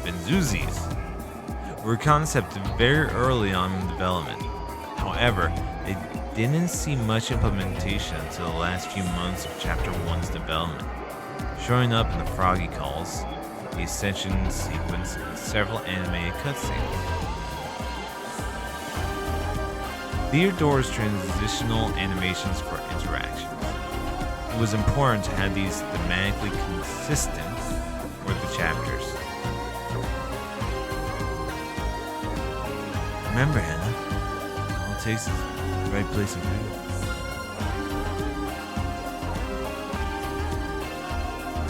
Venzuzis, were a concept very early on in development. However, they didn't see much implementation until the last few months of Chapter 1's development, showing up in the Froggy calls, the Ascension sequence, and several animated cutscenes. Theodora's transitional animations for interactions. It was important to have these thematically consistent for the chapters. Remember, Hannah, all it takes is the right place and food.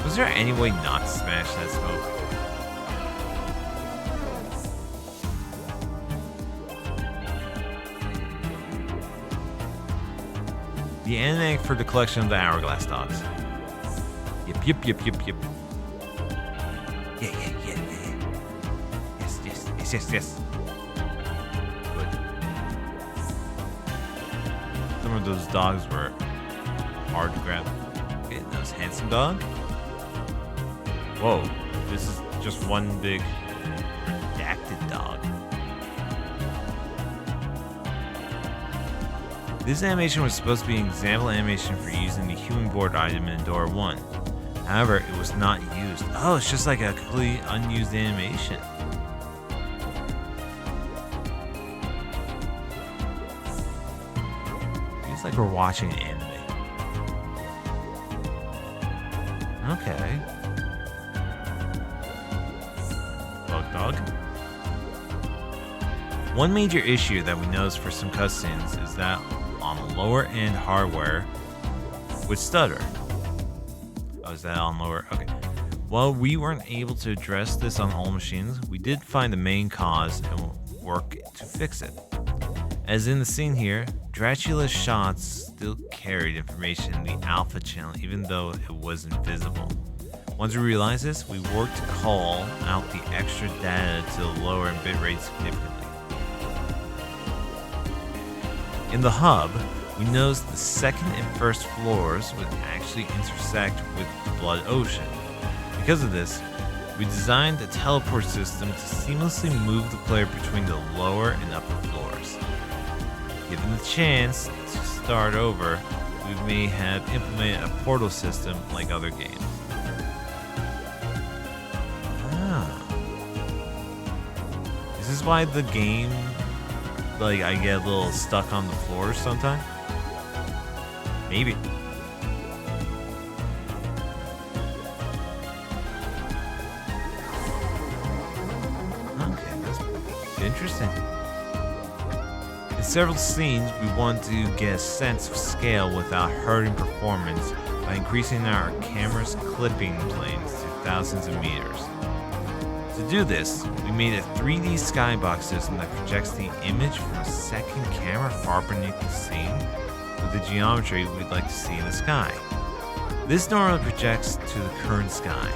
Was there any way not to smash that smoke? The animatic for the collection of the Hourglass dogs. Yep. Yeah. Yes. Good. Some of those dogs were hard to grab. Okay, that was Handsome Dog. Whoa, this is just one big redacted dog. This animation was supposed to be an example animation for using the human board item in Dora 1. However, it was not used. Oh, it's just like a completely unused animation. Feels like we're watching an anime. Okay. Dog. One major issue that we noticed for some cutscenes is that on lower end hardware would stutter. Oh, is that on lower? Okay. While we weren't able to address this on all machines, we did find the main cause and work to fix it. As in the scene here, Dracula's shots still carried information in the alpha channel even though it wasn't visible. Once we realized this, we worked to call out the extra data to lower in bitrate significantly. In the hub, we noticed the second and first floors would actually intersect with the Blood Ocean. Because of this, we designed a teleport system to seamlessly move the player between the lower and upper floors. Given the chance to start over, we may have implemented a portal system like other games. This is why the game, I get a little stuck on the floors sometimes? Maybe. Interesting. In several scenes, we want to get a sense of scale without hurting performance by increasing our camera's clipping planes to thousands of meters. To do this, we made a 3D skybox system that projects the image from a second camera far beneath the scene with the geometry we'd like to see in the sky. This normally projects to the current sky,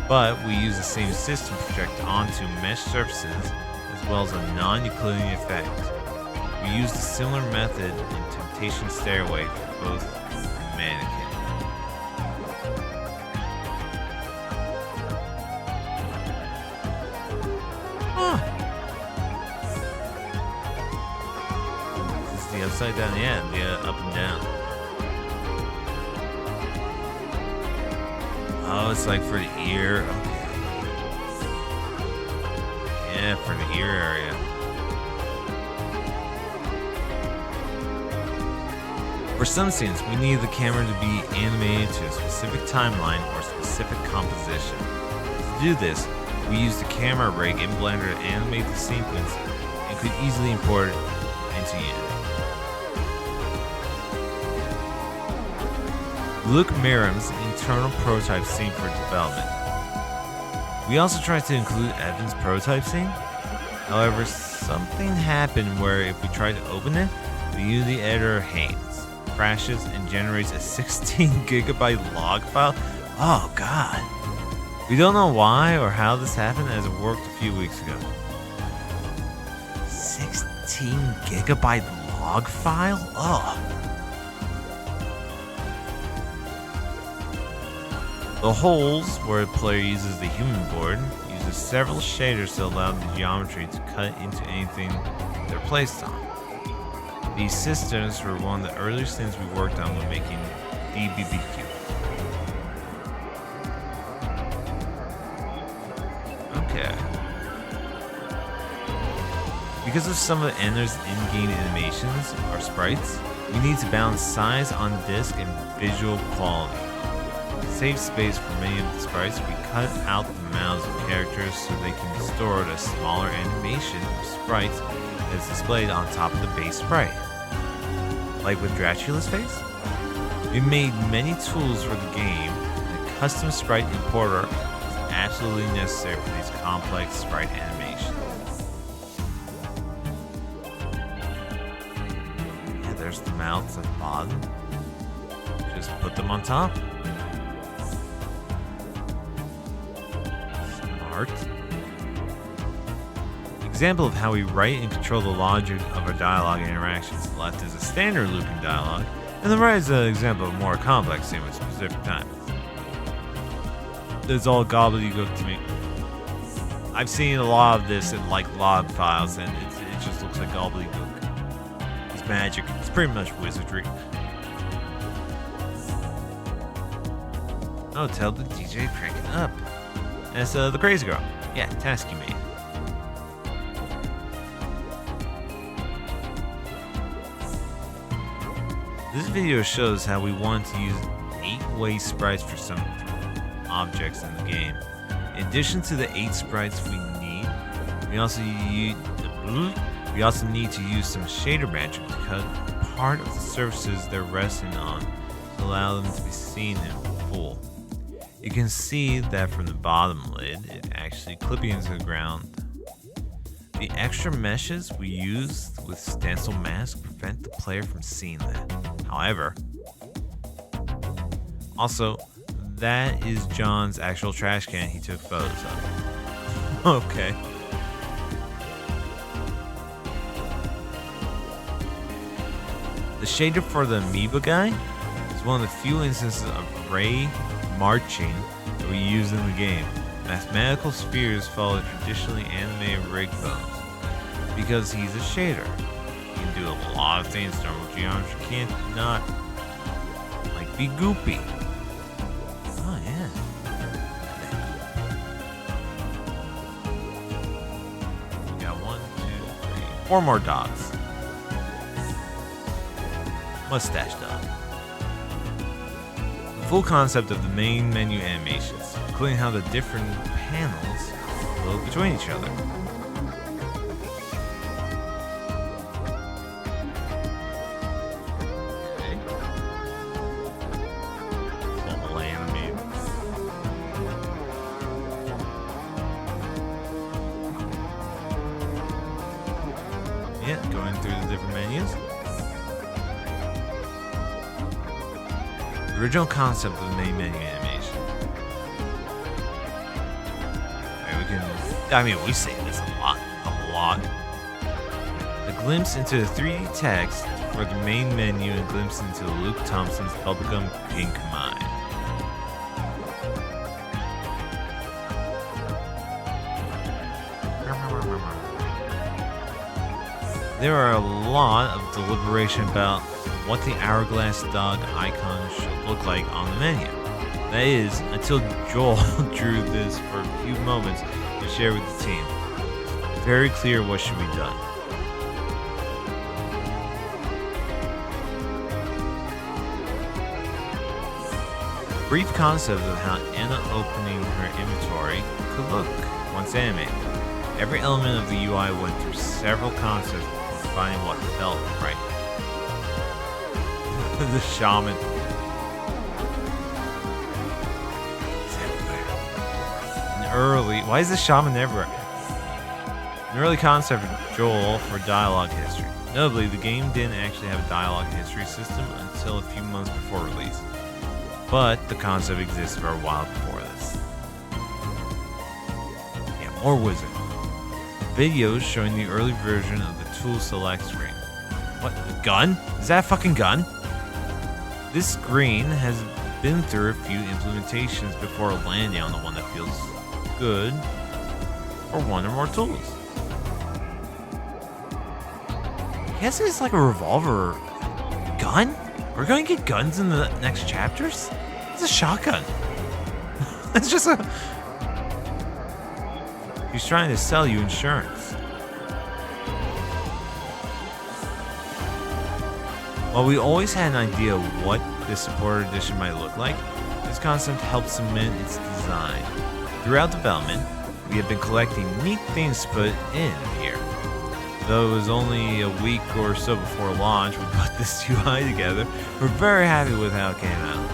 but we use the same system to project onto mesh surfaces as well as a non-Euclidean effect. We used a similar method in Temptation Stairway for both the mannequin. This is the upside down, yeah, the up and down. Oh, it's like for the ear. Okay. Yeah, for the ear area. For some scenes, we need the camera to be animated to a specific timeline or specific composition. To do this, we used the camera rig in Blender to animate the sequence and could easily import it into ENA. Luke Merrim's internal prototype scene for development. We also tried to include Evan's prototype scene. However, something happened where if we tried to open it, the Unity editor hangs, crashes, and generates a 16 gigabyte log file. Oh god. We don't know why or how this happened as it worked a few weeks ago. 16 gigabyte log file? Oh. The holes, where the player uses the human board, uses several shaders to allow the geometry to cut into anything they're placed on. These systems were one of the earliest things we worked on when making the BBQ. Okay. Because of some of Enna's in-game animations, or sprites, we need to balance size on disk and visual quality. To save space for many of the sprites, we cut out the mouths of characters so they can be stored a smaller animation of sprites that is displayed on top of the base sprite. Like with Dracula's face? We made many tools for the game, and a custom sprite importer is absolutely necessary for these complex sprite animations. Yeah, there's the mouths at the bottom. Just put them on top. Example of how we write and control the logic of our dialogue and interactions. The left is a standard looping dialogue, and the right is an example of a more complex scene with specific times. It's all gobbledygook to me. I've seen a lot of this in log files, and it just looks like gobbledygook. It's magic. It's pretty much wizardry. Oh, tell the DJ crank it up. That's the crazy girl. Yeah, task you made. This video shows how we want to use 8-way sprites for some objects in the game. In addition to the 8 sprites we need, we also need to use some shader magic to cut part of the surfaces they're resting on to allow them to be seen in full. You can see that from the bottom lid, it actually clipping into the ground. The extra meshes we used with stencil masks prevent the player from seeing that. However, also, that is John's actual trash can he took photos of. Okay. The shader for the amoeba guy is one of the few instances of ray marching that we use in the game. Mathematical spheres follow traditionally animated rig bones. Because he's a shader, he can do a lot of things normal geometry can't, not like be goopy. Oh yeah. We got 1, 2, 3, 4 more dogs. Mustache dog. The full concept of the main menu animations, including how the different panels flow between each other. Okay. All animated. Yeah, going through the different menus. The original concept of the main menu animation. We say this a lot. A glimpse into the 3D text for the main menu and a glimpse into Luke Thompson's bubblegum pink mind. There are a lot of deliberation about what the hourglass dog icon should look like on the menu. That is, until Joel drew this for a few moments to share with the team. Very clear what should be done. Brief concept of how ENA opening her inventory could look once animated. Every element of the UI went through several concepts before finding what felt right. The shaman. Why is the shaman everywhere? An early concept for Joel for dialogue history. Notably, the game didn't actually have a dialogue history system until a few months before release. But the concept existed for a while before this. Yeah, more wizard. Videos showing the early version of the tool select screen. What? A gun? Is that a fucking gun? This screen has been through a few implementations before landing on the one that feels good for one or more tools. I guess it's like a revolver gun? We're going to get guns in the next chapters? It's a shotgun. It's just a... He's trying to sell you insurance. While we always had an idea of what this supporter edition might look like, this concept helped cement its design. Throughout development, we have been collecting neat things to put in here. Though it was only a week or so before launch we put this UI together, we're very happy with how it came out.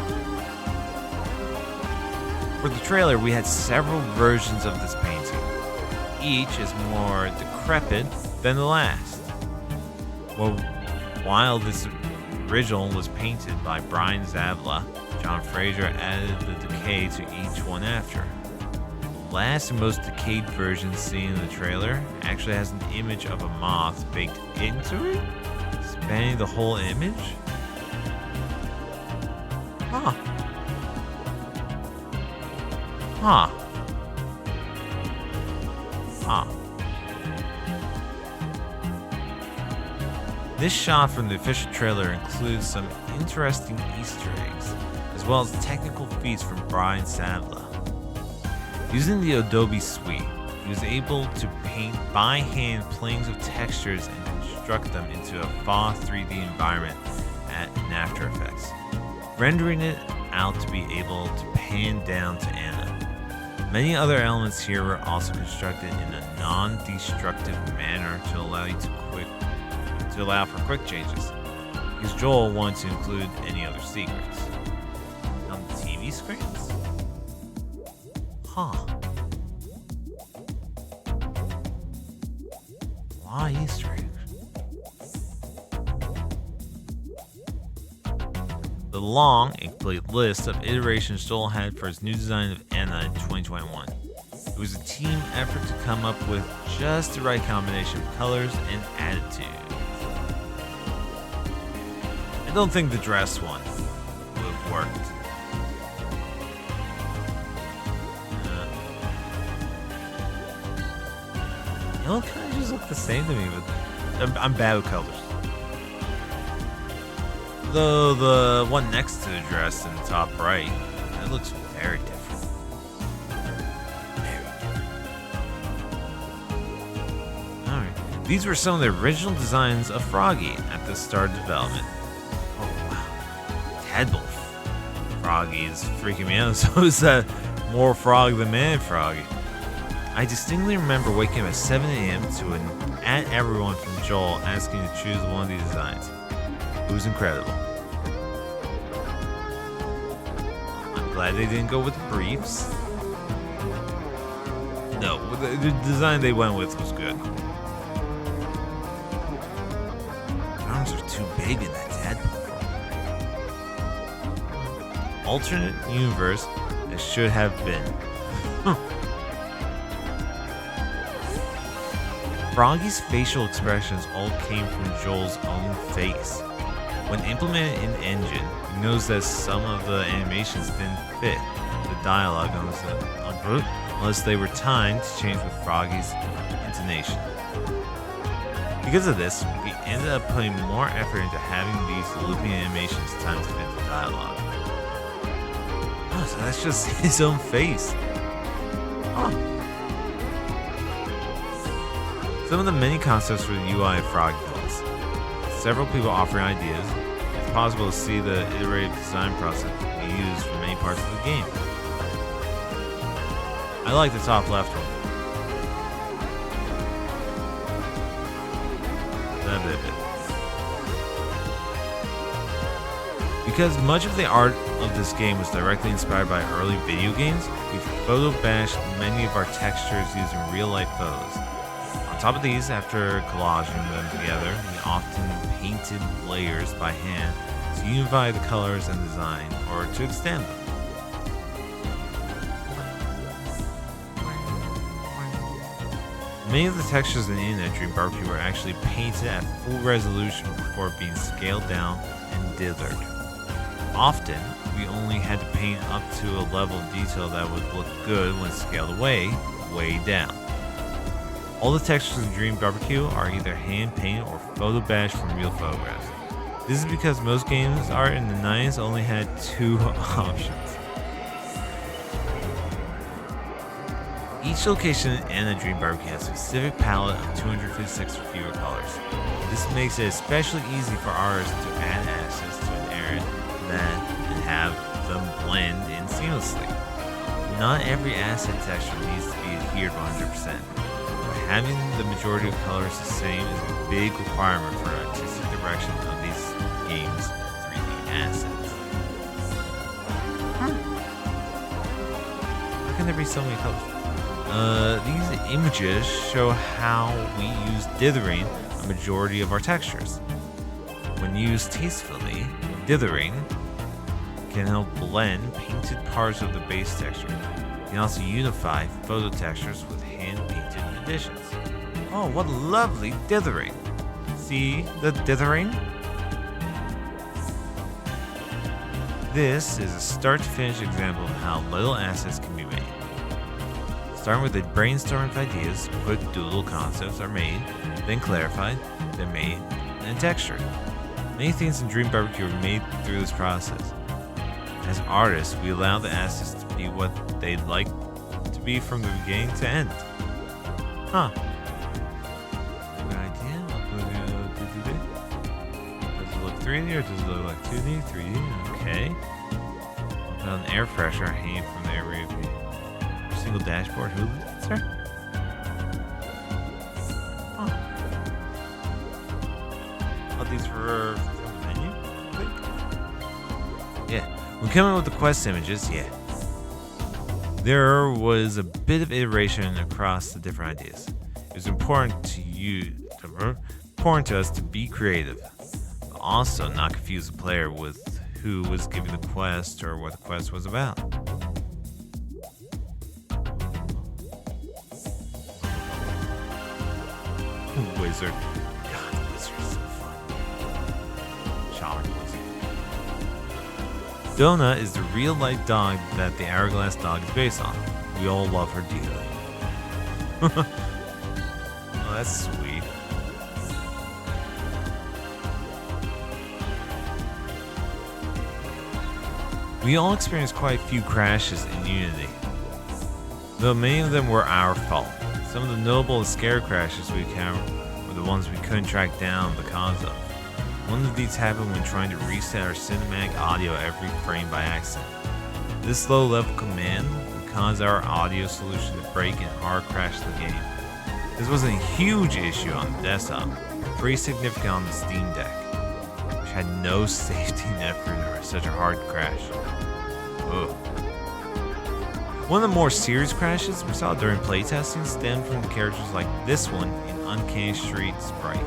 For the trailer, we had several versions of this painting. Each is more decrepit than the last. Well, while this original was painted by Brian Zavala, John Fraser added the decay to each one after. The last and most decayed version seen in the trailer actually has an image of a moth baked into it, spanning the whole image. Huh. This shot from the official trailer includes some interesting Easter eggs, as well as technical feats from Brian Sadler. Using the Adobe suite, he was able to paint by hand planes of textures and construct them into a FAW 3D environment in After Effects, rendering it out to be able to pan down to ENA. Many other elements here were also constructed in a non-destructive manner to allow for quick changes. because Joel wanted to include any other secrets. On the TV screens? Huh. A lot of Easter eggs. The long and complete list of iterations Joel had for his new design of ENA in 2021. It was a team effort to come up with just the right combination of colors and attitude. I don't think the dress one would have worked. They all kind of just look the same to me, but I'm bad with colors. Though the one next to the dress in the top right, it looks very different. Very different. Alright. These were some of the original designs of Froggy at the start of development. Oh wow. Tadpole Froggy is freaking me out. So is that more frog than man Froggy. I distinctly remember waking up at 7 a.m. to an at everyone from Joel asking to choose one of these designs. It was incredible. I'm glad they didn't go with briefs. No, the design they went with was good. The arms are too big in that tadpole. Alternate universe that should have been. Froggy's facial expressions all came from Joel's own face. When implemented in the engine, you notice that some of the animations didn't fit the dialogue unless they were timed to change with Froggy's intonation. Because of this, we ended up putting more effort into having these looping animations timed to fit the dialogue. Oh, so that's just his own face. Huh. Some of the many concepts for the UI of Froggy Dolls. Several people offering ideas. It's possible to see the iterative design process we used for many parts of the game. I like the top left one. Because much of the art of this game was directly inspired by early video games, we've photo bashed many of our textures using real-life photos. On top of these, after collaging them together, we often painted layers by hand to unify the colors and design, or to extend them. Many of the textures in ENA Dream BBQ were actually painted at full resolution before being scaled down and dithered. Often, we only had to paint up to a level of detail that would look good when scaled way down. All the textures in Dream BBQ are either hand-painted or photo bashed from real photographs. This is because most games art in the 90s only had two options. Each location in ENA Dream BBQ has a specific palette of 256 or fewer colors. This makes it especially easy for artists to add assets to an area and have them blend in seamlessly. Not every asset texture needs to be adhered 100%. Having the majority of colors the same is a big requirement for artistic direction of these games' 3D assets. How can there be so many colors? These images show how we use dithering a majority of our textures. When used tastefully, dithering can help blend painted parts of the base texture. It can also unify photo textures with hand-painted additions. Oh, what lovely dithering! See the dithering? This is a start-to-finish example of how little assets can be made. Starting with a brainstorm of ideas, quick doodle concepts are made, then clarified, then made, and textured. Many things in Dream BBQ were made through this process. As artists, we allow the assets to be what they'd like to be from the beginning to end. Huh. Good idea. Does it look 3D or does it look like 2D? 3D? Okay. I'll put an air freshener hanging from the area of single dashboard. Who lives that, sir? Oh. Oh, these for the menu? Yeah. When coming with the quest images, yeah. There was a bit of iteration across the different ideas. It was important to us to be creative, but also not confuse the player with who was giving the quest or what the quest was about. Wizard. God, Wizard is so fun. Shaman Wizard. Donna is the real-life dog that the Hourglass dog is based on. We all love her dearly. Oh, that's sweet. We all experienced quite a few crashes in Unity, though many of them were our fault. Some of the notable scare crashes we encountered were the ones we couldn't track down the cause of. One of these happened when trying to reset our cinematic audio every frame by accident. This low-level command would cause our audio solution to break and hard crash the game. This wasn't a huge issue on the desktop, but pretty significant on the Steam Deck, which had no safety net for such a hard crash. Ugh. One of the more serious crashes we saw during playtesting stemmed from characters like this one in Uncanny Street Sprite.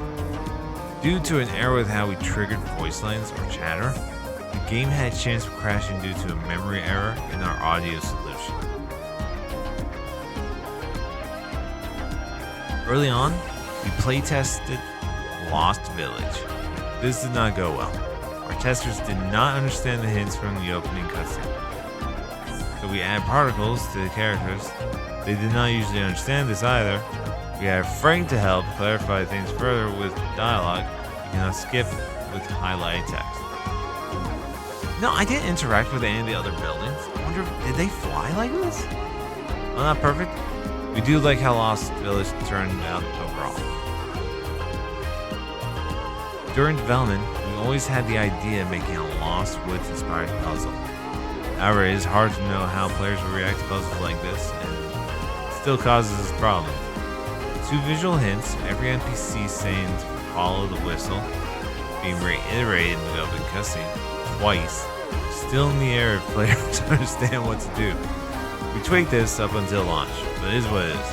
Due to an error with how we triggered voice lines or chatter, the game had a chance of crashing due to a memory error in our audio solution. Early on, we playtested Lost Village. This did not go well. Our testers did not understand the hints from the opening cutscene. So we added particles to the characters. They did not usually understand this either. We had Frank to help clarify things further with dialogue. You cannot skip with highlighted text. No, I didn't interact with any of the other buildings. I wonder, did they fly like this? Well, not perfect. We do like how Lost Village turned out overall. During development, we always had the idea of making a Lost Woods inspired puzzle. However, it is hard to know how players will react to puzzles like this, and it still causes us problems. 2 visual hints, every NPC saying to follow the whistle, being reiterated in the opening cutscene twice, still in the air if players understand what to do. We tweaked this up until launch, but it is what it is.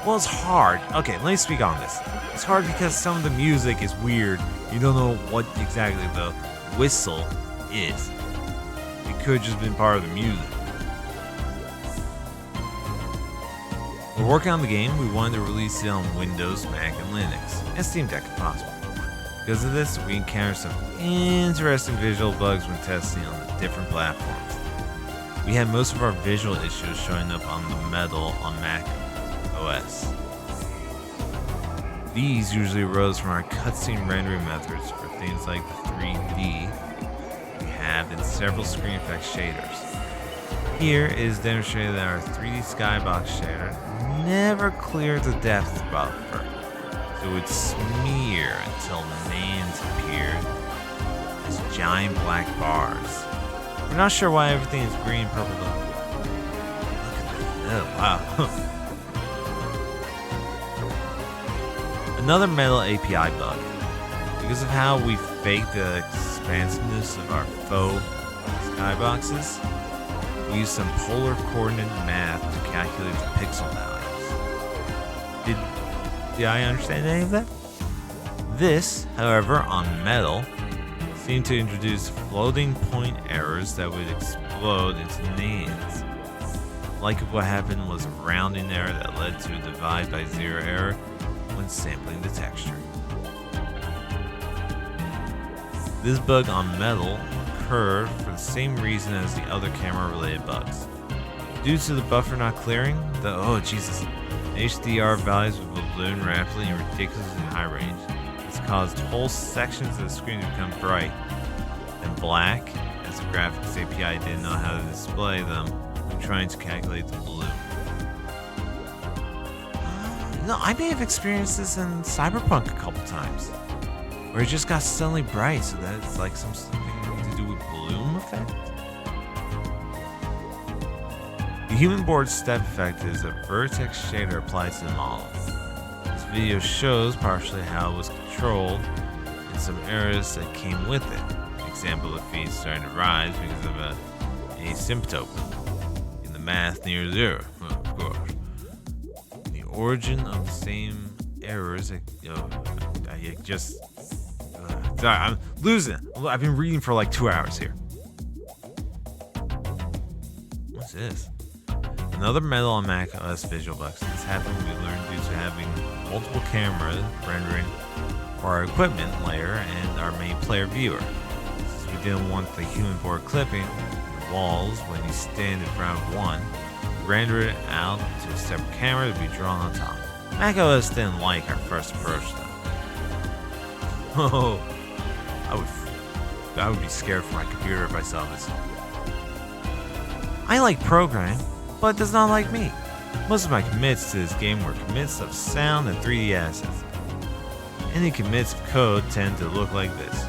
Well, it's hard. Okay, let me speak on this. It's hard because some of the music is weird. You don't know what exactly the whistle is. It could have just been part of the music. We're working on the game. We wanted to release it on Windows, Mac, and Linux, and Steam Deck if possible. Because of this, we encountered some interesting visual bugs when testing on the different platforms. We had most of our visual issues showing up on the Metal on Mac OS. These usually arose from our cutscene rendering methods for things like the 3D we have in several screen effect shaders. Here it is demonstrated that our 3D skybox shader never cleared the depth buffer, so it would smear until names appeared as giant black bars. We're not sure why everything is green and purple though. Look at that. Oh, wow. Another Metal API bug. Because of how we faked the expansiveness of our faux skyboxes, we used some polar coordinate math to calculate the pixel values. Did I understand any of that? This, however, on Metal, seemed to introduce floating point errors that would explode into names. Like what happened was a rounding error that led to a divide by zero error when sampling the texture. This bug on Metal occurred for the same reason as the other camera-related bugs. Due to the buffer not clearing, HDR values would balloon rapidly in ridiculously high range. This caused whole sections of the screen to become bright and black, as the graphics API didn't know how to display them when trying to calculate the balloon. No, I may have experienced this in Cyberpunk a couple times, where it just got suddenly bright, so that it's like something to do with bloom effect. The human board step effect is a vertex shader applied to the model. This video shows partially how it was controlled and some errors that came with it, Example of feet starting to rise because of a asymptote in the math near zero. Oh, of course. The origin of the same errors. I just. Sorry, I'm losing it. I've been reading for like 2 hours here. What's this? Another medal on Mac OS Visual Bugs. This happened we learned due to having multiple cameras rendering for our equipment layer and our main player viewer. Since we didn't want the human board clipping the walls when you stand in front of one, we rendered it out to a separate camera to be drawn on top. Mac OS didn't like our first approach though. Oh, I would be scared for my computer if I saw this. I like programming, but it does not like me. Most of my commits to this game were commits of sound and 3D assets. Any commits of code tend to look like this.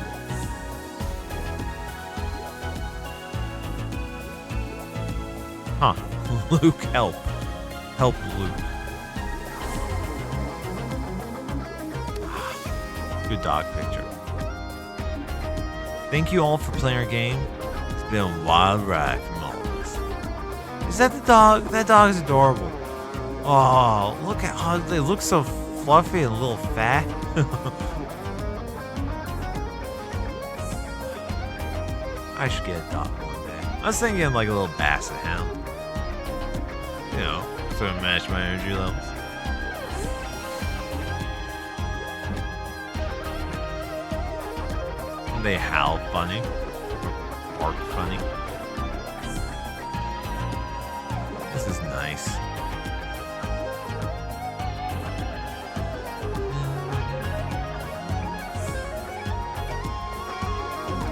Huh. Luke, help. Help, Luke. Good dog picture. Thank you all for playing our game. It's been a wild ride from all of us. Is that the dog? That dog is adorable. Oh, look at how they look so fluffy and a little fat. I should get a dog one day. I was thinking like a little basset hound. You know, so to match my energy levels. They howl funny, bark funny. This is nice.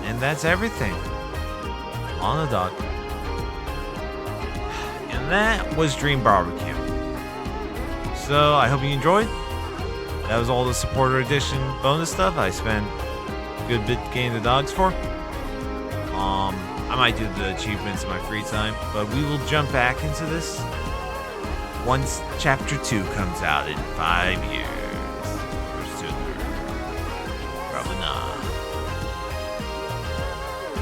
And that's everything on the dog. And that was Dream Barbecue. So I hope you enjoyed. That was all the supporter edition bonus stuff I spent good bit getting the dogs for. I might do the achievements in my free time, but we will jump back into this once chapter 2 comes out in 5 years or sooner. Probably not.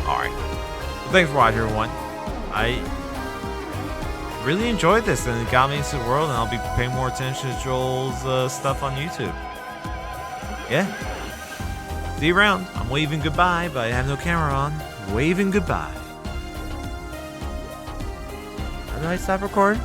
Alright. Well, thanks for watching, everyone. I really enjoyed this and it got me into the world, and I'll be paying more attention to Joel's stuff on YouTube. Yeah. See you around. I'm waving goodbye, but I have no camera on. Waving goodbye. How do I stop recording?